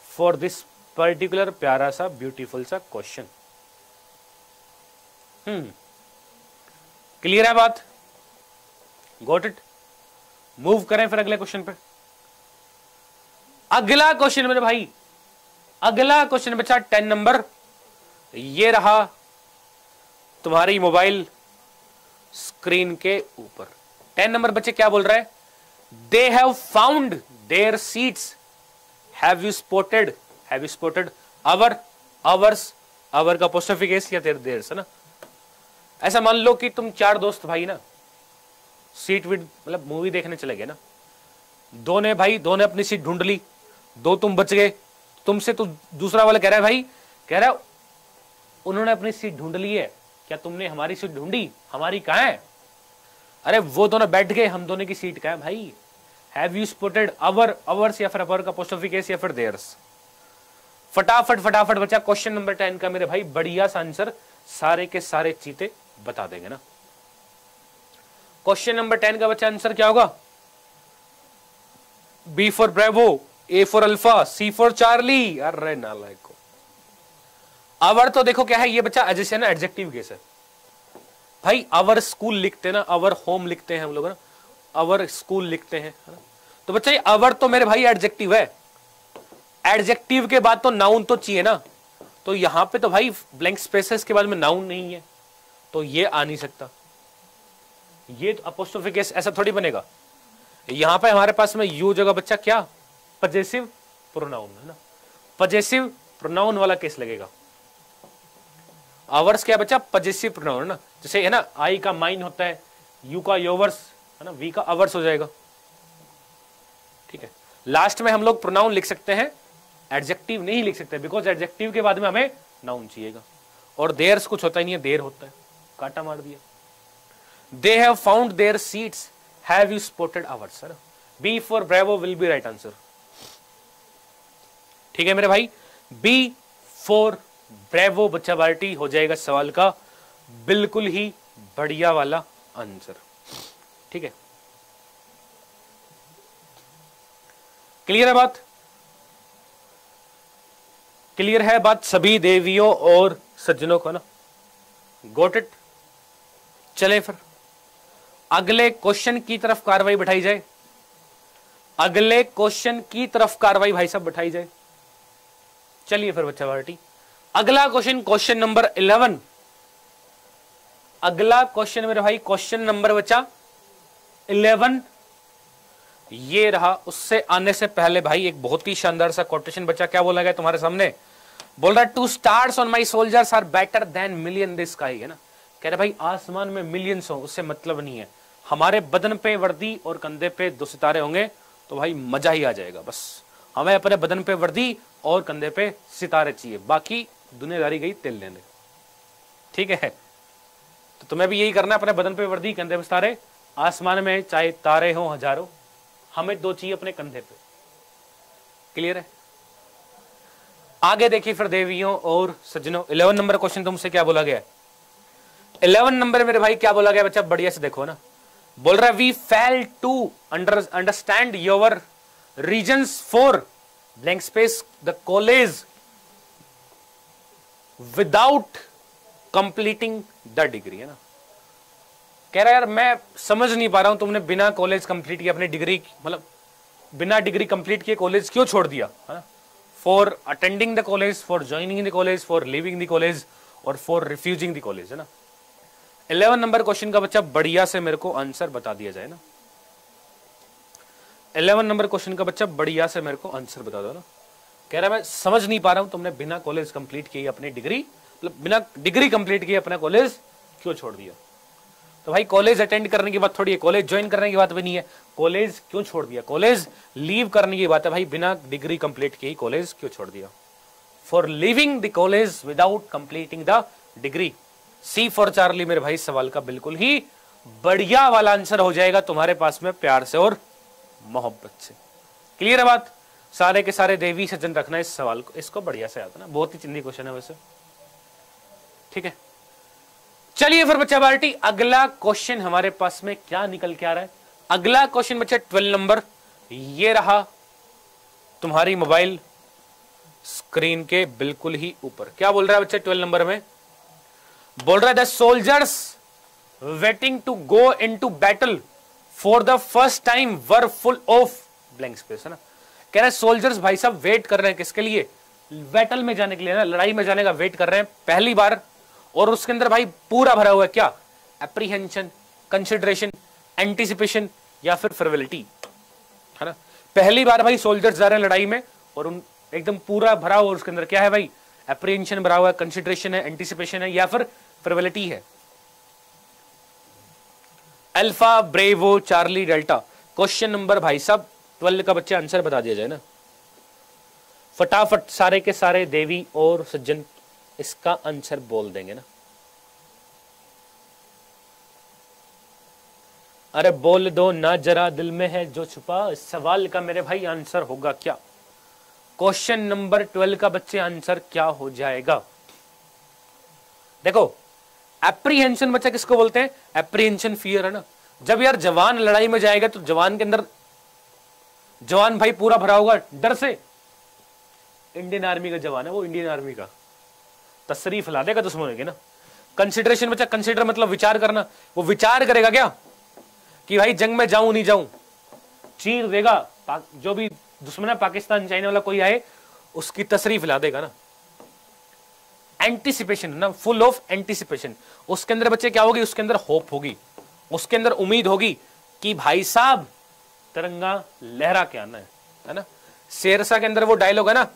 फॉर दिस पर्टिकुलर प्यारा सा ब्यूटीफुल सा क्वेश्चन। क्लियर है बात? Got it? मूव करें फिर अगले क्वेश्चन पे। अगला क्वेश्चन मेरे भाई, अगला क्वेश्चन बचा 10 नंबर, ये रहा तुम्हारी मोबाइल स्क्रीन के ऊपर। 10 नंबर बच्चे क्या बोल रहा है? They have found their seats, have you spotted, have you spotted our, ours, our का अपोस्ट्रोफी केस या देयर से ना। ऐसा मान लो कि तुम 4 दोस्त भाई ना सीट विद मतलब मूवी देखने चले गए ना, दो ने अपनी सीट ढूंढ ली, 2 तुम बच गए, तुमसे तो दूसरा वाला कह रहा है भाई, कह रहा है उन्होंने अपनी सीट ढूंढ ली है, क्या तुमने हमारी सीट ढूंढी? हमारी कहां है? अरे वो दोनों बैठ गए, हम दोनों की सीट कहां है भाई? Have you spotted our, ours या फिर अवर का अपोस्ट्रोफी केस या फिर देयर्स। फटाफट फटाफट बच्चा क्वेश्चन नंबर 10 का मेरे भाई बढ़िया सा आंसर सारे के सारे चीते बता देंगे ना। क्वेश्चन नंबर 10 का बच्चा आंसर क्या होगा? B for bravo, A for alpha, C for charlie. अरे नालायक को आवर तो देखो क्या है ये बच्चा, जैसे ना एडजेक्टिव केस है भाई। आवर स्कूल लिखते हैं ना, आवर होम लिखते हैं हम लोग ना, आवर स्कूल लिखते हैं है ना। तो बच्चा ये आवर तो मेरे भाई एडजेक्टिव है, एडजेक्टिव के बाद तो नाउन तो चाहिए ना। तो यहां पे तो भाई ब्लैंक स्पेसेस के बाद में नाउन नहीं है, तो ये आ नहीं सकता। ये तो अपोस्ट्रोफी केस ऐसा थोड़ी बनेगा। यहां पे हमारे पास में यू जगह बच्चा क्या, पजेसिव प्रोनाउन है ना, पजेसिव प्रोनाउन वाला केस लगेगा। आवर्स क्या बच्चा, पजेसिव प्रोनाउन है ना। जैसे है ना आई का माइन होता है, यू का योवर्स है ना, वी का अवर्स हो जाएगा। ठीक है, लास्ट में हम लोग प्रोनाउन लिख सकते हैं, एडजेक्टिव नहीं लिख सकते, बिकॉज एडजेक्टिव के बाद में हमें नाउन चाहिएगा। और देयर्स कुछ होता ही नहीं है, देर होता है, काटा मार दिया। They have found their seats, have you spotted ours, है ना। B for bravo will be right answer. ठीक है मेरे भाई, बी फॉर ब्रेवो बच्चा बाल्टी हो जाएगा सवाल का बिल्कुल ही बढ़िया वाला आंसर। ठीक है, क्लियर है बात? क्लियर है बात सभी देवियों और सज्जनों को ना? Got it. चले फिर अगले क्वेश्चन की तरफ कार्रवाई बैठाई जाए। अगले क्वेश्चन की तरफ कार्रवाई भाई साहब बैठाई जाए। चलिए फिर बच्चा पार्टी, अगला क्वेश्चन, क्वेश्चन नंबर 11। अगला क्वेश्चन मेरे भाई क्वेश्चन नंबर बच्चा 11 ये रहा। उससे आने से पहले भाई एक बहुत ही शानदार सा कोटेशन बच्चा क्या बोला गया तुम्हारे सामने? बोल रहा है two stars on my soldiers are better than million the sky, है ना। कह रहे भाई आसमान में मिलियंस हो उससे मतलब नहीं है, हमारे बदन पे वर्दी और कंधे पे 2 सितारे होंगे तो भाई मजा ही आ जाएगा। बस हमें अपने बदन पे वर्दी और कंधे पे सितारे चाहिए, बाकी दुनियादारी गई तेल लेने। ठीक है, तो तुम्हें भी यही करना है, अपने बदन पे वर्दी, कंधे पे सितारे, आसमान में चाहे तारे हो हजारों, हमें 2 चाहिए अपने कंधे पे। क्लियर है? आगे देखिए फिर देवियों और सज्जनों, 11 नंबर क्वेश्चन तुमसे क्या बोला गया? 11 नंबर मेरे भाई क्या बोला गया बच्चा, बढ़िया से देखो ना। बोल रहा है we fail to understand your reasons for blank space the college without completing the degree, है ना। कह रहा है यार मैं समझ नहीं पा रहा हूं तुमने बिना कॉलेज कंप्लीट किए अपनी डिग्री, मतलब बिना डिग्री कंप्लीट किए कॉलेज क्यों छोड़ दिया, है ना। For attending the college, for joining the college, for living the college और फॉर रिफ्यूजिंग द कॉलेज, है ना। 11 नंबर क्वेश्चन का बच्चा बढ़िया से मेरे को आंसर बता दिया जाए ना। 11 नंबर क्वेश्चन का बच्चा बढ़िया से मेरे को आंसर बता दो ना। कह रहा है मैं समझ नहीं पा रहा हूं तुमने बिना कॉलेज कंप्लीट किए अपनी डिग्री, मतलब बिना डिग्री कंप्लीट किए अपना कॉलेज क्यों छोड़ दिया। तो भाई कॉलेज अटेंड करने की बात थोड़ी है, कॉलेज ज्वाइन करने की बात भी नहीं है, कॉलेज क्यों छोड़ दिया, कॉलेज लीव करने की बात है भाई, बिना डिग्री कंप्लीट किए कॉलेज क्यों छोड़ दिया। For living the college without completing the degree, C for charlie मेरे भाई सवाल का बिल्कुल ही बढ़िया वाला आंसर हो जाएगा तुम्हारे पास में प्यार से और मोहब्बत से। क्लियर है बात? सारे के सारे देवी सज्जन रखना इस सवाल को, इसको बढ़िया से आता ना, बहुत ही चिंदी क्वेश्चन है वैसे। ठीक है, चलिए फिर बच्चा बाल्टी अगला क्वेश्चन हमारे पास में क्या निकल के आ रहा है। अगला क्वेश्चन बच्चा 12 नंबर ये रहा तुम्हारी मोबाइल स्क्रीन के बिल्कुल ही ऊपर। क्या बोल रहा है बच्चा 12 नंबर में? बोल रहा है the soldiers waiting to go into battle for the first time were full of blank space, है ना। कह रहा है सोल्जर्स भाई साहब वेट कर रहे हैं किसके लिए? बैटल में जाने के लिए ना, लड़ाई में जाने का वेट कर रहे हैं पहली बार, और उसके अंदर भाई पूरा भरा हुआ है क्या? एप्रीहेंशन, कंसिडरेशन, एंटिसिपेशन या फिर फ्रिवलिटी, है ना। पहली बार भाई सोल्जर्स जा रहे हैं लड़ाई में और उन एकदम पूरा भरा हुआ, उसके अंदर क्या है भाई? एप्रीहेंशन भरा हुआ है, कंसिडरेशन है, एंटिसिपेशन है या फिर फ्रिवलिटी है। Alpha, bravo, charlie, delta. Question number भाई साहब 12 का बच्चे आंसर बता दिया जाए ना फटाफट, सारे के सारे देवी और सज्जन इसका आंसर बोल देंगे ना। अरे बोल दो ना जरा, दिल में है जो छुपा, इस सवाल का मेरे भाई आंसर होगा क्या? क्वेश्चन नंबर 12 का बच्चे आंसर क्या हो जाएगा? देखो, एप्रीहेंशन बच्चा किसको बोलते हैं? एप्रीहेंशन फियर है ना। जब यार जवान लड़ाई में जाएगा तो जवान के अंदर, जवान भाई पूरा भरा होगा डर से। इंडियन आर्मी का जवान है वो, इंडियन आर्मी का तशरीफ ला देगा दुश्मन के ना। कंसिडरेशन बच्चा, कंसिडर मतलब विचार करना। वो विचार करेगा क्या कि भाई जंग में जाऊं नहीं जाऊं, चीर देगा। जो भी दुश्मन है, पाकिस्तान चाइना वाला कोई आए, उसकी तशरीफ ला देगा ना। एंटिसिपेशन ना, फुल ऑफ एंटिसिपेशन। उसके अंदर बच्चे क्या होगी? उसके अंदर होप होगी, उसके अंदर उम्मीद होगी कि भाई साहब तिरंगा लहरा के आना है ना। शेरशाह के अंदर वो डायलॉग है ना,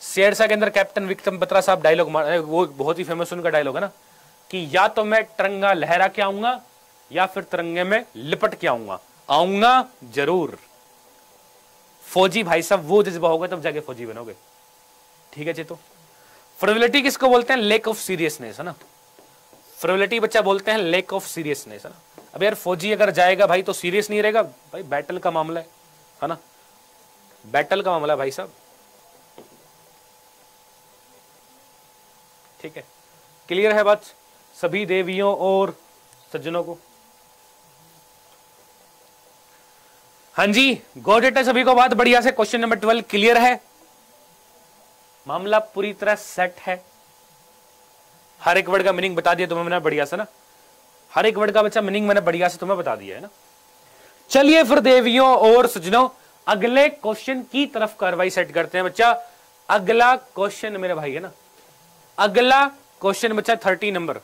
शेरशाह के अंदर कैप्टन विक्रम बत्रा साहब डायलॉग, वो बहुत ही फेमस उनका डायलॉग है ना कि या तो मैं तिरंगा लहरा के आऊंगा या फिर तिरंगे में लिपट के आऊंगा, आऊंगा जरूर। फौजी भाई साहब वो जज्बा होगा तब जाके फौजी बनोगे, ठीक है जी। तो फ्रिवलिटी किसको बोलते हैं? लेक ऑफ सीरियसनेस है ना। फ्रिवलिटी बच्चा बोलते हैं लेक ऑफ सीरियसनेस है ना। अब यार फौजी अगर जाएगा भाई तो सीरियस नहीं रहेगा भाई, बैटल का मामला है ना, बैटल का मामला है भाई साहब, ठीक है। क्लियर है बात सभी देवियों और सज्जनों को? हाँ जी, गॉट इट है सभी को बात बढ़िया से। क्वेश्चन नंबर 12 क्लियर है, मामला पूरी तरह सेट है। हर एक वर्ड का मीनिंग बता दिया तुम्हें मैंने बढ़िया से ना, हर एक वर्ड का बच्चा मीनिंग मैंने बढ़िया से तुम्हें बता दिया है ना। चलिए फिर देवियों और सज्जनों अगले क्वेश्चन की तरफ कार्रवाई सेट करते हैं बच्चा। अगला क्वेश्चन मेरे भाई है ना, अगला क्वेश्चन बच्चा 30 नंबर,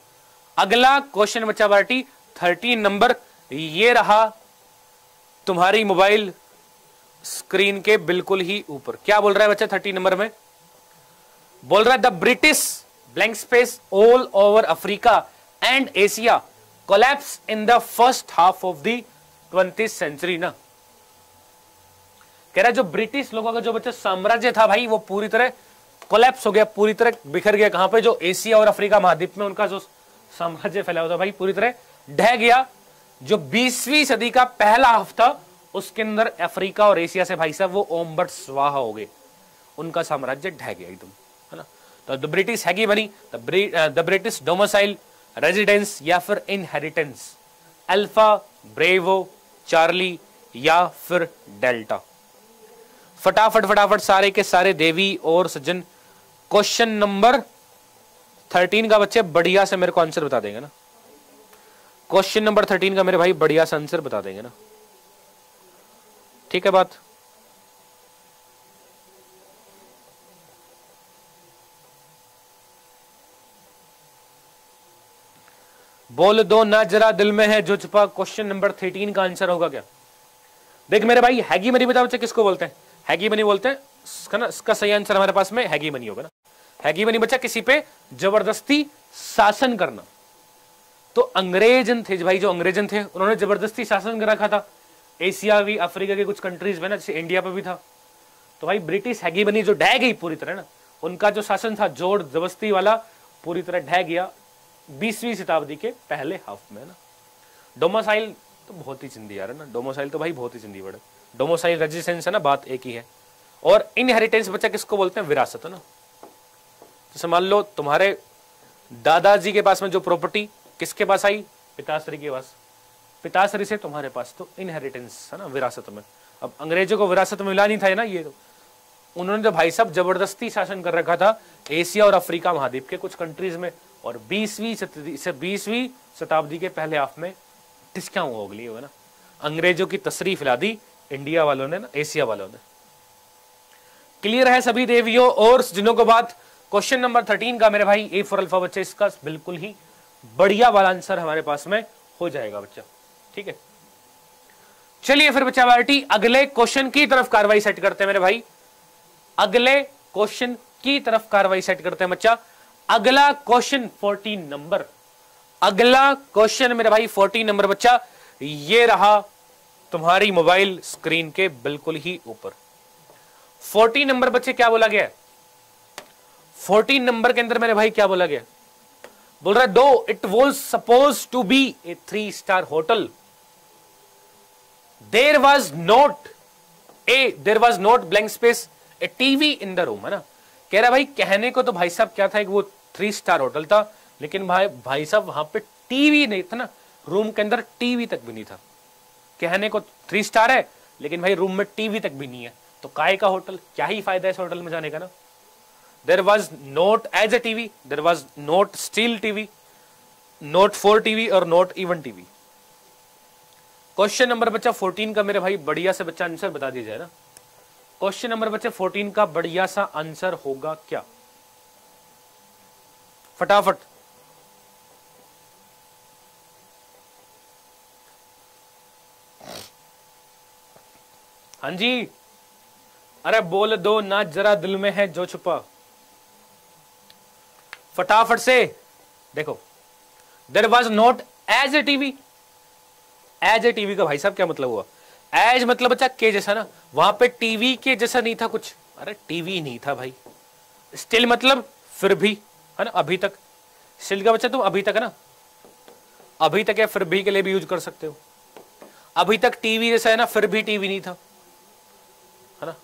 अगला क्वेश्चन बच्चा बाटी 30 नंबर। ये रहा तुम्हारी मोबाइल स्क्रीन के बिल्कुल ही ऊपर। क्या बोल रहा है बच्चा 30 नंबर में? बोल रहा है the British blank space all over Africa and Asia collapse in the first half of the 20th century ना। कह रहा है जो ब्रिटिश लोगों का जो बच्चा साम्राज्य था भाई वो पूरी तरह कोलैप्स हो गया, पूरी तरह बिखर गया। कहां पे? जो एशिया और अफ्रीका महाद्वीप में उनका जो साम्राज्य फैला हुआ था भाई पूरी तरह ढह गया। जो 20वीं सदी का पहला हाफ था उसके अंदर अफ्रीका और एशिया से भाई साहब वो ओमबट स्वाहा हो गए, उनका साम्राज्य ढह गया एकदम, है ना। तो द ब्रिटिश हैगी बनी द ब्रिटिश डोमिसाइल रेजिडेंस या फिर इनहेरिटेंस, अल्फा, ब्रेवो, चार्ली या फिर डेल्टा। फटाफट फटाफट सारे के सारे देवी और सज्जन क्वेश्चन नंबर 13 का बच्चे बढ़िया से मेरे को आंसर बता देंगे ना। क्वेश्चन नंबर 13 का मेरे भाई बढ़िया से आंसर बता देंगे ना, ठीक है बात। बोल दो ना जरा दिल में है जो छुपा। क्वेश्चन नंबर 13 का आंसर होगा क्या? देख मेरे भाई हैगीमनी बता बच्चे किसको बोलते हैं? हैगीमनी बोलते हैं ना। इसका सही आंसर हमारे पास में हैगीमनी होगा ना। हैगीमनी बच्चा किसी पे जबरदस्ती शासन करना। तो अंग्रेजन थे भाई, जो अंग्रेजन थे उन्होंने जबरदस्ती शासन कर रखा था एशियावी अफ्रीका के कुछ कंट्रीज में ना, जैसे इंडिया पे भी था। तो भाई ब्रिटिश हैगीमनी जो ढह गई पूरी तरह ना, उनका जो शासन था जोर जबरदस्ती वाला पूरी तरह ढह गया 20वीं शताब्दी के पहले हाफ में ना। डोमिसाइल तो बहुत ही चिंदी यार है ना, डोमिसाइल तो भाई बहुत ही चिंदी वर्ड है। डोमिसाइल रेजिडेंस है ना, बात एक ही है। और इनहेरिटेंस बच्चा किसको बोलते हैं? विरासत है ना। जैसे मान लो तुम्हारे दादाजी के पास में जो प्रॉपर्टी किसके पास आई? पिताश्री के पास, पिताश्री से तुम्हारे पास, तो इनहेरिटेंस है ना, विरासत में। अब अंग्रेजों को विरासत में मिला नहीं था ना ये, तो उन्होंने तो भाई साहब जबरदस्ती शासन कर रखा था एशिया और अफ्रीका महाद्वीप के कुछ कंट्रीज में। और 20वीं शताब्दी के पहले हाफ में टिस्का हुआ अगली हो ना, अंग्रेजों की तशरीफ ला दी इंडिया वालों ने ना, एशिया वालों ने। क्लियर है सभी देवियों और जिनों को बात? क्वेश्चन नंबर 13 का मेरे भाई ए फॉर अल्फा बच्चे इसका बिल्कुल ही बढ़िया वाला आंसर हमारे पास में हो जाएगा बच्चा, ठीक है। चलिए फिर बच्चा बाल्टी अगले क्वेश्चन की तरफ कार्रवाई सेट करते हैं मेरे भाई। अगले क्वेश्चन की तरफ कार्रवाई सेट करते हैं बच्चा। अगला क्वेश्चन 14 नंबर, अगला क्वेश्चन मेरे भाई 14 नंबर बच्चा। ये रहा तुम्हारी मोबाइल स्क्रीन के बिल्कुल ही ऊपर। 14 नंबर बच्चे क्या बोला गया? 14 नंबर के अंदर मेरे भाई क्या बोला गया? बोल रहा है though it was suppose to be a 3-star hotel, there was not blank space TV in the room, है ना। कह रहा भाई कहने को तो भाई साहब क्या था, एक वो 3 स्टार होटल था, लेकिन भाई साहब वहां पे टीवी नहीं था ना, रूम के अंदर टीवी तक भी नहीं था। कहने को 3 स्टार है, लेकिन भाई रूम में टीवी तक भी नहीं है, तो काय का होटल, क्या ही फायदा है इस होटल में जाने का ना। There was not as a TV, there was not still TV, not for TV और not even TV. Question number बच्चा 14 का मेरे भाई बढ़िया से बच्चा आंसर बता दीजिए ना। क्वेश्चन नंबर बच्चे 14 का बढ़िया सा आंसर होगा क्या, फटाफट। हाँ जी, अरे बोल दो ना जरा, दिल में है जो छुपा, फटाफट से देखो। There was not as a TV, as a TV का भाई साहब क्या मतलब हुआ, एज मतलब बच्चा के जैसा ना, वहां पे टीवी के जैसा नहीं था कुछ, अरे टीवी नहीं था भाई। स्टिल मतलब फिर भी, है ना, अभी तक। स्टिल का बच्चा तुम अभी तक है ना, अभी तक है, फिर भी के लिए भी यूज कर सकते हो। अभी तक टीवी जैसा है ना, फिर भी टीवी नहीं था, है ना।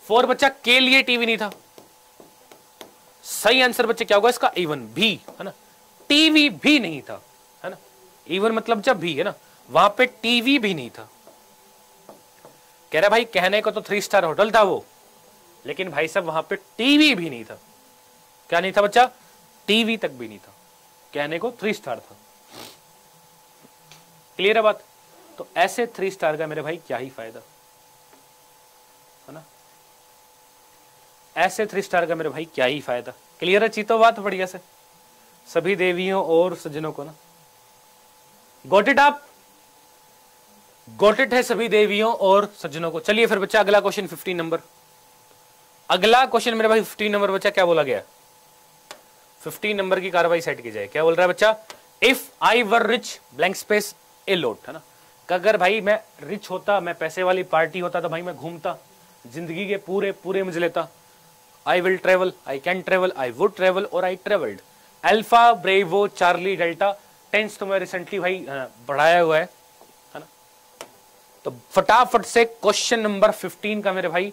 फॉर बच्चा के लिए टीवी नहीं था। सही आंसर बच्चे क्या होगा इसका, इवन भी, है ना, टीवी भी नहीं था, है ना। इवन मतलब जब भी, है ना, वहां पे टीवी भी नहीं था। कह रहा भाई कहने को तो 3 स्टार होटल था वो, लेकिन भाई साहब वहां पे टीवी भी नहीं था। क्या नहीं था बच्चा, टीवी तक भी नहीं था। कहने को 3 स्टार था। क्लियर है बात। तो ऐसे 3 स्टार का मेरे भाई क्या ही फायदा, है ना, ऐसे 3 स्टार का मेरे भाई क्या ही फायदा। क्लियर है चीतो बात बढ़िया से सभी देवियों और सज्जनों को ना, गॉट इट आप, गॉट इट है सभी देवियों और सज्जनों को। चलिए फिर बच्चा अगला क्वेश्चन 15 नंबर, अगला क्वेश्चन मेरे भाई 15 नंबर बच्चा क्या बोला गया, 15 नंबर की कार्रवाई सेट की जाए। क्या बोल रहा है बच्चा, if I were rich blank space a lot, है ना। अगर भाई मैं रिच होता, मैं पैसे वाली पार्टी होता, तो भाई मैं घूमता, जिंदगी के पूरे पूरे मजे लेता। I will travel, I can travel, I would travel और I travelled. Alpha bravo charlie delta, tense तो मैं रिसेंटली भाई बढ़ाया हुआ है ना। तो फटाफट से क्वेश्चन नंबर 15 का मेरे भाई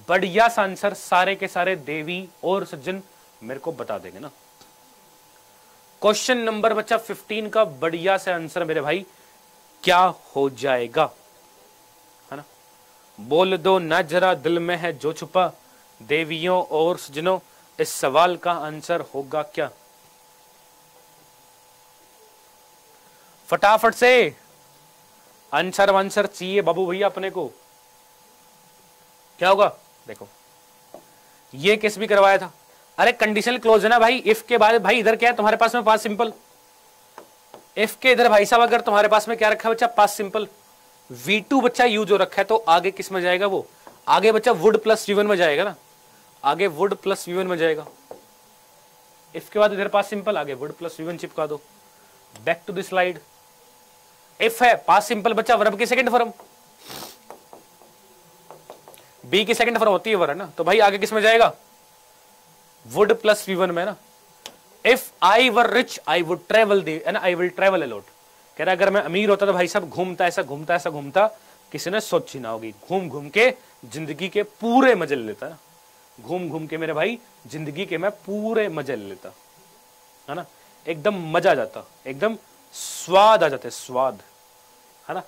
बढ़िया सा आंसर सारे के सारे देवी और सज्जन मेरे को बता देंगे ना। क्वेश्चन नंबर बच्चा 15 का बढ़िया से आंसर मेरे भाई क्या हो जाएगा, है ना। बोल दो ना जरा, दिल में है जो छुपा, देवियों और सज्जनों इस सवाल का आंसर होगा क्या, फटाफट से आंसर वांसर चाहिए बाबू भैया अपने को। क्या होगा देखो, ये केस भी करवाया था, अरे कंडीशनल क्लोज है ना भाई। इफ के बाद भाई इधर क्या है तुम्हारे पास में, पास्ट सिंपल। इफ के इधर भाई साहब अगर तुम्हारे पास में क्या रखा है बच्चा, पास्ट सिंपल। V2 बच्चा यू जो रखा है, तो आगे किस में जाएगा वो, आगे बच्चा वुड प्लस V1 में जाएगा ना, आगे वुड प्लस V1 में जाएगा। इफ के बाद इधर पास्ट सिंपल, आगे वुड प्लस V1 चिपका दो। Back to the slide. If है पास्ट सिंपल बच्चा वर्ब की सेकंड फॉर्म, बी की सेकंड फॉर्म होती है वर्ब ना, तो भाई आगे किस में जाएगा, वुड प्लस V1 में ना। If I were rich I would travel the, and I will travel a lot. कह रहा अगर मैं अमीर होता तो भाई साहब घूमता, ऐसा घूमता ऐसा घूमता, किसी ने सोची ना होगी। घूम घूम के जिंदगी के पूरे मजे ले लेता ना, घूम घूम के मेरे भाई जिंदगी के मैं पूरे मजे ले लेता, है ना। एकदम मजा आ जाता, एकदम स्वाद आ जाते, स्वाद, है ना।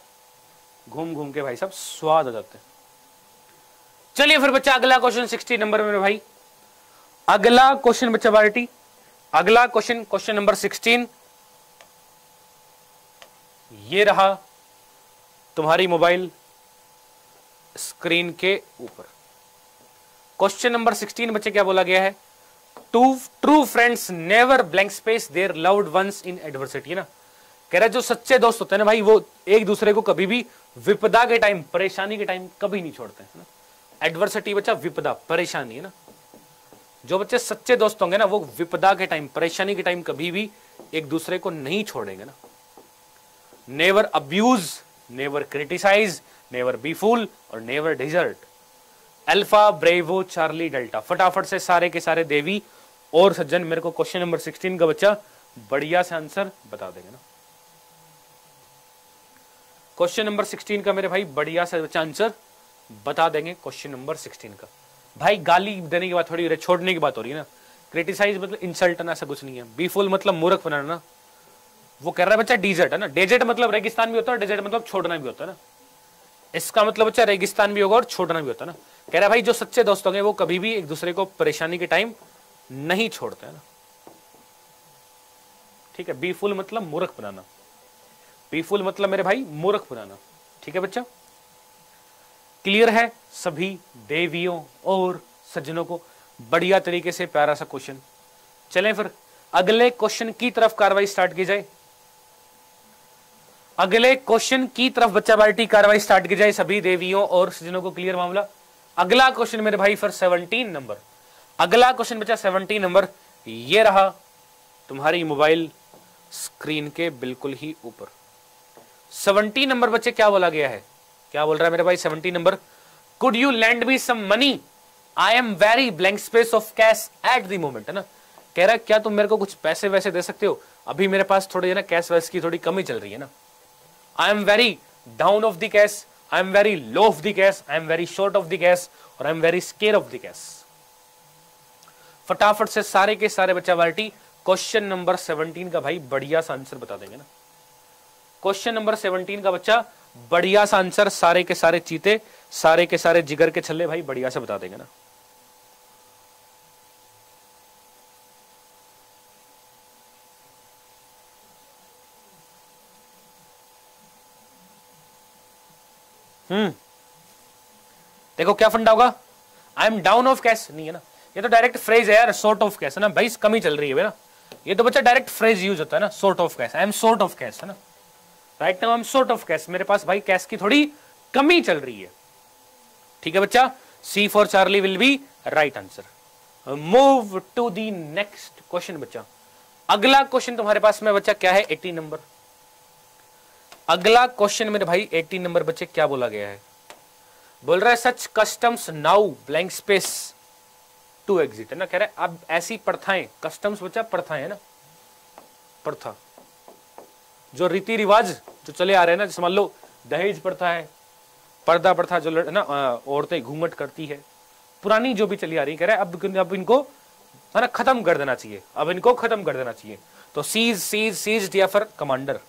घूम घूम के भाई साहब स्वाद आ जाते। चलिए फिर बच्चा अगला क्वेश्चन 60 नंबर में भाई, अगला क्वेश्चन बच्चा बाल्टी, अगला क्वेश्चन, क्वेश्चन नंबर 16 ये रहा तुम्हारी मोबाइल स्क्रीन के ऊपर। क्वेश्चन नंबर 16 बच्चे क्या बोला गया है, true friends never blank space their loved once in adversity, ना। कह रहा जो सच्चे दोस्त होते हैं ना भाई, वो एक दूसरे को कभी भी विपदा के टाइम, परेशानी के टाइम कभी नहीं छोड़ते हैं ना। एडवर्सिटी बच्चा विपदा, परेशानी, है ना। जो बच्चे सच्चे दोस्त होंगे ना, वो विपदा के टाइम, परेशानी के टाइम कभी भी एक दूसरे को नहीं छोड़ेंगे ना। Never abuse, never criticise, never be fool और never desert. Alpha bravo charlie delta. फटाफट से सारे के सारे देवी और सज्जन मेरे को क्वेश्चन नंबर 16 का बच्चा बढ़िया से आंसर बता देंगे ना। क्वेश्चन नंबर 16 का मेरे भाई बढ़िया से बच्चा आंसर बता देंगे क्वेश्चन नंबर 16 का। भाई गाली देने की बात थोड़ी छोड़ने की बात हो रही है ना, क्रिटिसाइज मतलब इंसल्ट ना, ऐसा कुछ नहीं है। बी फुल मतलब मूर्ख बनाना ना, वो कह रहा है बच्चा डेजर्ट है ना, डेजर्ट मतलब रेगिस्तान भी होता है, डेजर्ट मतलब छोड़ना भी होता है ना, इसका मतलब बच्चा रेगिस्तान भी होगा और छोड़ना भी होता है ना। कह रहा है भाई जो सच्चे दोस्त होंगे वो कभी भी एक दूसरे को परेशानी के टाइम नहीं छोड़ते हैं ना, ठीक है। बी फुल मतलब मूर्ख बनाना, बी फुल मतलब मेरे भाई मूर्ख बनाना, ठीक है बच्चा। क्लियर है सभी देवियों और सज्जनों को? बढ़िया तरीके से प्यारा सा क्वेश्चन। चलें फिर अगले क्वेश्चन की तरफ कार्रवाई स्टार्ट की जाए, अगले क्वेश्चन की तरफ बच्चा बाल्टी कार्रवाई स्टार्ट की जाए सभी देवियों और सज्जनों को। क्लियर मामला? अगला क्वेश्चन मेरे भाई फिर 17 नंबर, अगला क्वेश्चन बच्चा 17 नंबर, ये रहा तुम्हारी मोबाइल स्क्रीन के बिल्कुल ही ऊपर। 17 नंबर बच्चे क्या बोला गया है, क्या बोल रहा है मेरे भाई 17 number? Could you lend me some money, I am very blank space of cash at the moment, है ना। कह रहा है क्या तुम मेरे को कुछ पैसे वैसे दे सकते हो, अभी मेरे पास थोड़ी है ना कैश वैस की थोड़ी कमी चल रही है ना। I am very down of the cash, I am very low of the cash, I am very short of the cash और I am very scare of the cash. फटाफट से सारे के सारे बच्चा बाल्टी क्वेश्चन नंबर 17 का भाई बढ़िया सा आंसर बता देंगे ना। क्वेश्चन नंबर 17 का बच्चा बढ़िया सा आंसर सारे के सारे चीते, सारे के सारे जिगर के छल्ले भाई बढ़िया से बता देंगे ना। देखो क्या फंडा होगा, I am down of cash नहीं है ना, ये तो डायरेक्ट फ्रेज है यार, सॉर्ट ऑफ कैश है ना भाई, कमी चल रही है ना, ये तो बच्चा डायरेक्ट फ्रेज यूज होता है ना, sort of cash, I M sort of cash है ना, right now I am sort of cash, मेरे पास भाई कैश की थोड़ी कमी चल रही है, ठीक है बच्चा। C for Charlie will be right answer. Move to the next question बच्चा। अगला क्वेश्चन तुम्हारे पास में बच्चा क्या है 18 नंबर, अगला क्वेश्चन मेरे भाई 18 नंबर बच्चे क्या बोला गया है, बोल रहा है such customs now blank space to exit, है ना। कह रहा है अब ऐसी प्रथाएं, कस्टम्स बच्चा प्रथाएं है ना, प्रथा जो रीति रिवाज जो चले आ रहे हैं ना, जैसे मान लो दहेज प्रथा है, पर्दा प्रथा जो है ना औरतें घूंघट करती है, पुरानी जो भी चली आ रही, कह रहा है अब इनको है ना खत्म कर देना चाहिए, अब इनको खत्म कर देना चाहिए। तो सीज सीज सीज या फिर कमांडर।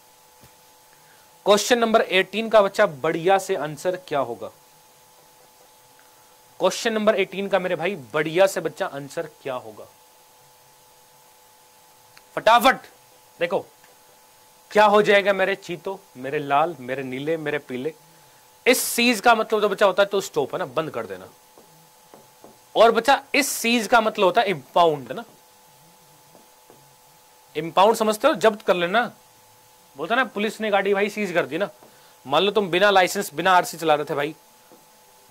क्वेश्चन नंबर 18 का बच्चा बढ़िया से आंसर क्या होगा, क्वेश्चन नंबर 18 का मेरे भाई बढ़िया से बच्चा आंसर क्या होगा, फटाफट देखो क्या हो जाएगा मेरे चीतो, मेरे लाल, मेरे नीले, मेरे पीले। इस सीज का मतलब जो बच्चा होता है तो स्टॉप है ना, बंद कर देना, और बच्चा इस सीज का मतलब होता है इंपाउंड, है ना। इंपाउंड समझते हो, जब्त कर लेना, बोलता ना पुलिस ने गाड़ी भाई सीज कर दी ना, मान लो तुम बिना लाइसेंस बिना आरसी चला रहे थे भाई,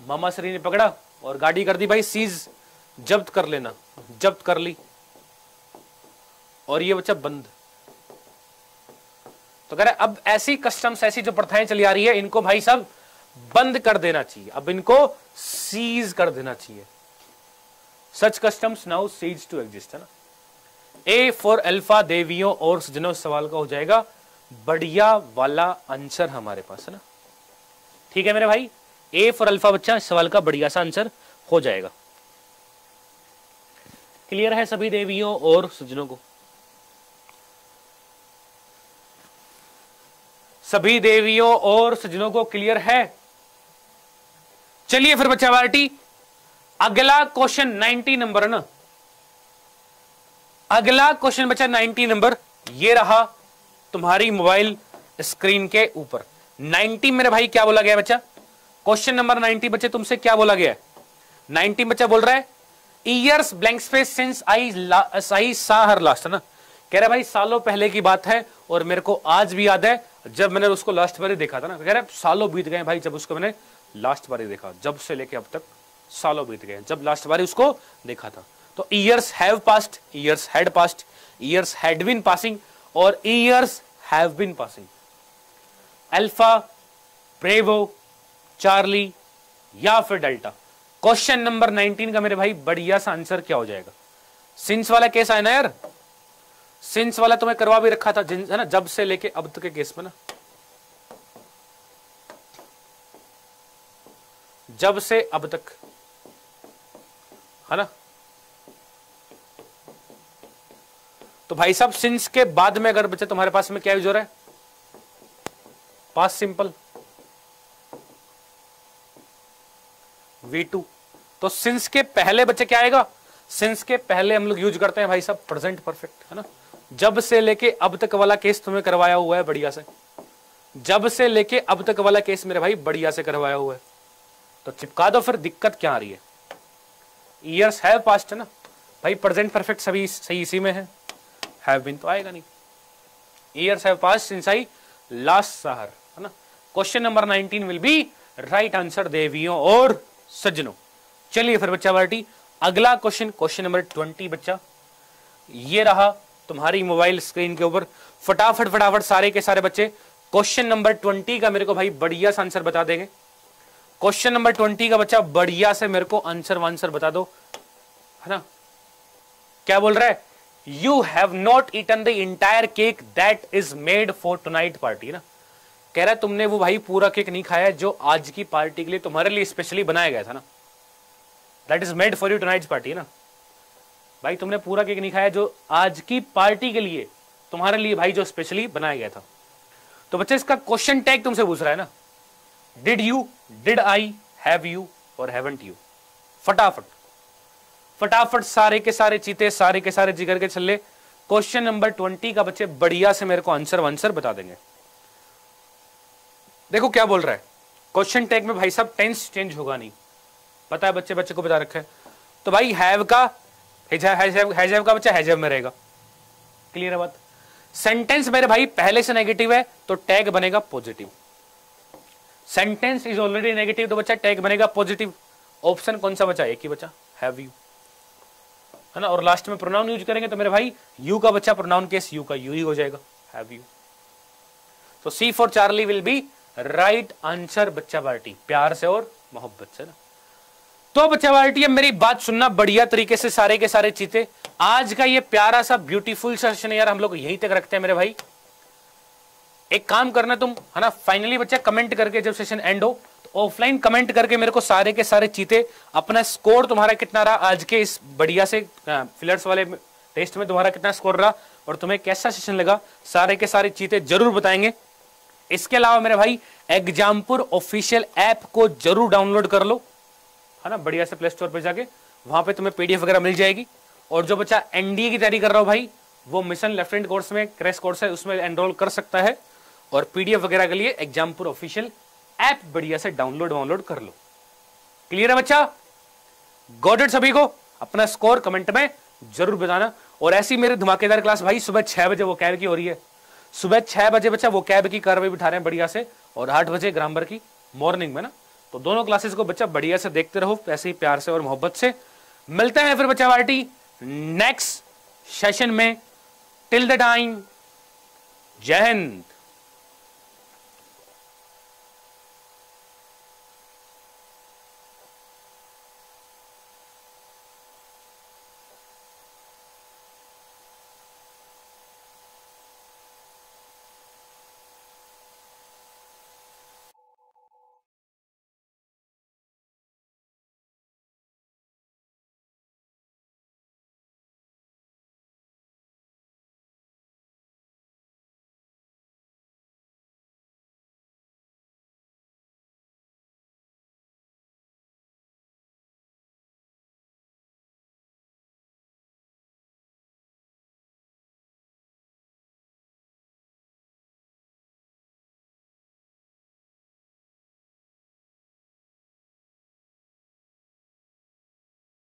मामा श्री ने पकड़ा और गाड़ी कर दी भाई सीज, जब्त कर लेना, जब्त कर ली और ये बच्चा बंद। तो कह रहा है अब ऐसी कस्टम्स, ऐसी जो प्रथाएं चली आ रही है इनको भाई सब बंद कर देना चाहिए, अब इनको सीज कर देना चाहिए। Such customs now cease to exist, है ना। ए फॉर अल्फा देवियों और सज्जनों, सवाल का हो जाएगा बढ़िया वाला आंसर हमारे पास, है ना। ठीक है मेरे भाई, ए फॉर अल्फा बच्चा सवाल का बढ़िया सा आंसर हो जाएगा। क्लियर है सभी देवियों और सज्जनों को? सभी देवियों और सज्जनों को क्लियर है? चलिए फिर बच्चा पार्टी अगला क्वेश्चन 90 नंबर है ना, अगला क्वेश्चन बच्चा 90 नंबर, ये रहा तुम्हारी मोबाइल स्क्रीन के ऊपर। 90 मेरे भाई क्या बोला गया बच्चा, क्वेश्चन नंबर 90 बच्चे तुमसे क्या बोला गया? 90 बच्चा बोल रहा है years blank space since I सा हर लास्ट, है ना। कह रहा भाई सालों पहले की बात है और मेरे को आज भी याद है जब मैंने उसको लास्ट बार देखा था ना। कह रहा सालों बीत गए भाई जब उसको मैंने लास्ट बार देखा, जब से लेके अब तक सालों बीत गए जब लास्ट बार उसको देखा था। तो years have passed, years had passed, years had been passing और years have been passing. Alpha, bravo, charlie या फिर डेल्टा। क्वेश्चन नंबर 19 का मेरे भाई बढ़िया सा आंसर क्या हो जाएगा? सिंस वाला केस आया ना यार, सिंस वाला तुम्हें करवा भी रखा था है ना, जब से लेके अब तक के केस में ना, जब से अब तक, है ना। तो भाई साहब सिंस के बाद में अगर बच्चे तुम्हारे पास में क्या यूज हो रहा है, पास्ट सिंपल V2। तो सिंस के पहले बच्चे क्या आएगा, सिंस के पहले हम लोग यूज करते हैं भाई साहब प्रेजेंट परफेक्ट, है ना। जब से लेके अब तक वाला केस तुम्हें करवाया हुआ है बढ़िया से, जब से लेके अब तक वाला केस मेरे भाई बढ़िया से करवाया हुआ है, तो चिपका दो। फिर दिक्कत क्या आ रही है, ईयर्स हैव पास्ट है ना भाई, प्रेजेंट परफेक्ट सभी सही इसी में है, हैव बीन तो आएगा नहीं। Years have past since I last सहर, है ना। Question number 19 will be right answer देवियों और सज्जनों। चलिए फिर बच्चा पार्टी अगला क्वेश्चन, क्वेश्चन नंबर 20 बच्चा, ये रहा तुम्हारी मोबाइल स्क्रीन के ऊपर। फटाफट फटाफट सारे के सारे बच्चे क्वेश्चन नंबर 20 का मेरे को भाई बढ़िया सा आंसर बता देंगे। क्वेश्चन नंबर 20 का बच्चा बढ़िया से मेरे को आंसर बता दो, है ना। क्या बोल रहा है, you have not eaten the entire cake that is made for tonight party, ना। कह रहा है तुमने वो भाई पूरा केक नहीं खाया जो आज की पार्टी के लिए तुम्हारे लिए स्पेशली बनाया गया था ना, that is made for you tonight's party, ना। भाई तुमने पूरा केक नहीं खाया जो आज की पार्टी के लिए तुम्हारे लिए भाई जो स्पेशली बनाया गया था। तो बच्चे इसका क्वेश्चन टैग तुमसे पूछ रहा है ना, did you, did I, have you और हैवंट यू। फटाफट फटाफट सारे के सारे चीते, सारे के सारे जिगर के छल्ले क्वेश्चन नंबर 20 का बच्चे बढ़िया से मेरे को आंसर बता देंगे। देखो क्या बोल रहा है, क्वेश्चन टैग में भाई साहब टेंस चेंज होगा नहीं, पता है बच्चे को बता रखा है। तो भाई हैव का हैव का बच्चा हैव में रहेगा, क्लियर है बात। सेंटेंस मेरे भाई पहले से नेगेटिव है तो टैग बनेगा positive, sentence is already negative तो बच्चा टैग बनेगा पॉजिटिव। ऑप्शन कौन सा बचा, एक ही बचा, हैव यू, है ना। और लास्ट में प्रोनाउन यूज करेंगे तो मेरे भाई यू का बच्चा प्रोनाउन केस यू का यू ही हो जाएगा, हैव यू। तो C for Charlie will be right answer बच्चा पार्टी, प्यार से और मोहब्बत से, ना। तो बच्चा पार्टी अब मेरी बात सुनना बढ़िया तरीके से सारे के सारे चीते। आज का ये प्यारा सा ब्यूटीफुल सेशन यार हम लोग यहीं तक रखते हैं मेरे भाई। एक काम करना तुम, है ना, फाइनली बच्चा कमेंट करके जब सेशन एंड हो तो ऑफलाइन कमेंट करके मेरे को सारे के सारे चीते अपना स्कोर तुम्हारा कितना रहा आज के इस बढ़िया से फिलर्स वाले टेस्ट में, तुम्हारा कितना स्कोर रहा और तुम्हें कैसा सेशन लगा, सारे के सारे चीते जरूर बताएंगे। इसके अलावा मेरे भाई एग्जामपुर ऑफिशियल ऐप को जरूर डाउनलोड कर लो, है ना, बढ़िया से प्ले स्टोर पे जाके, वहां पे तुम्हें पीडीएफ वगैरह मिल जाएगी। और जो बच्चा एनडीए की तैयारी कर रहा हो भाई, वो मिशन लेफ्टिनेंट कोर्स में क्रैश कोर्स है, उसमें एनरोल कर सकता है और पीडीएफ वगैरह के लिए एग्जामपुर ऑफिशियल ऐप बढ़िया से डाउनलोड कर लो। क्लियर है बच्चा, गॉट इट। सभी को अपना स्कोर कमेंट में जरूर बताना। और ऐसी मेरी धमाकेदार क्लास भाई सुबह 6 बजे वो कैब की हो रही है, सुबह 6 बजे बच्चा वो कैब की कार्रवाई बिठा रहे हैं बढ़िया से, और 8 बजे ग्रामर की मॉर्निंग में, ना। तो दोनों क्लासेस को बच्चा बढ़िया से देखते रहो, ऐसे ही प्यार से और मोहब्बत से। मिलते हैं फिर बच्चा पार्टी नेक्स्ट सेशन में। टिल द टाइम, जय हिंद।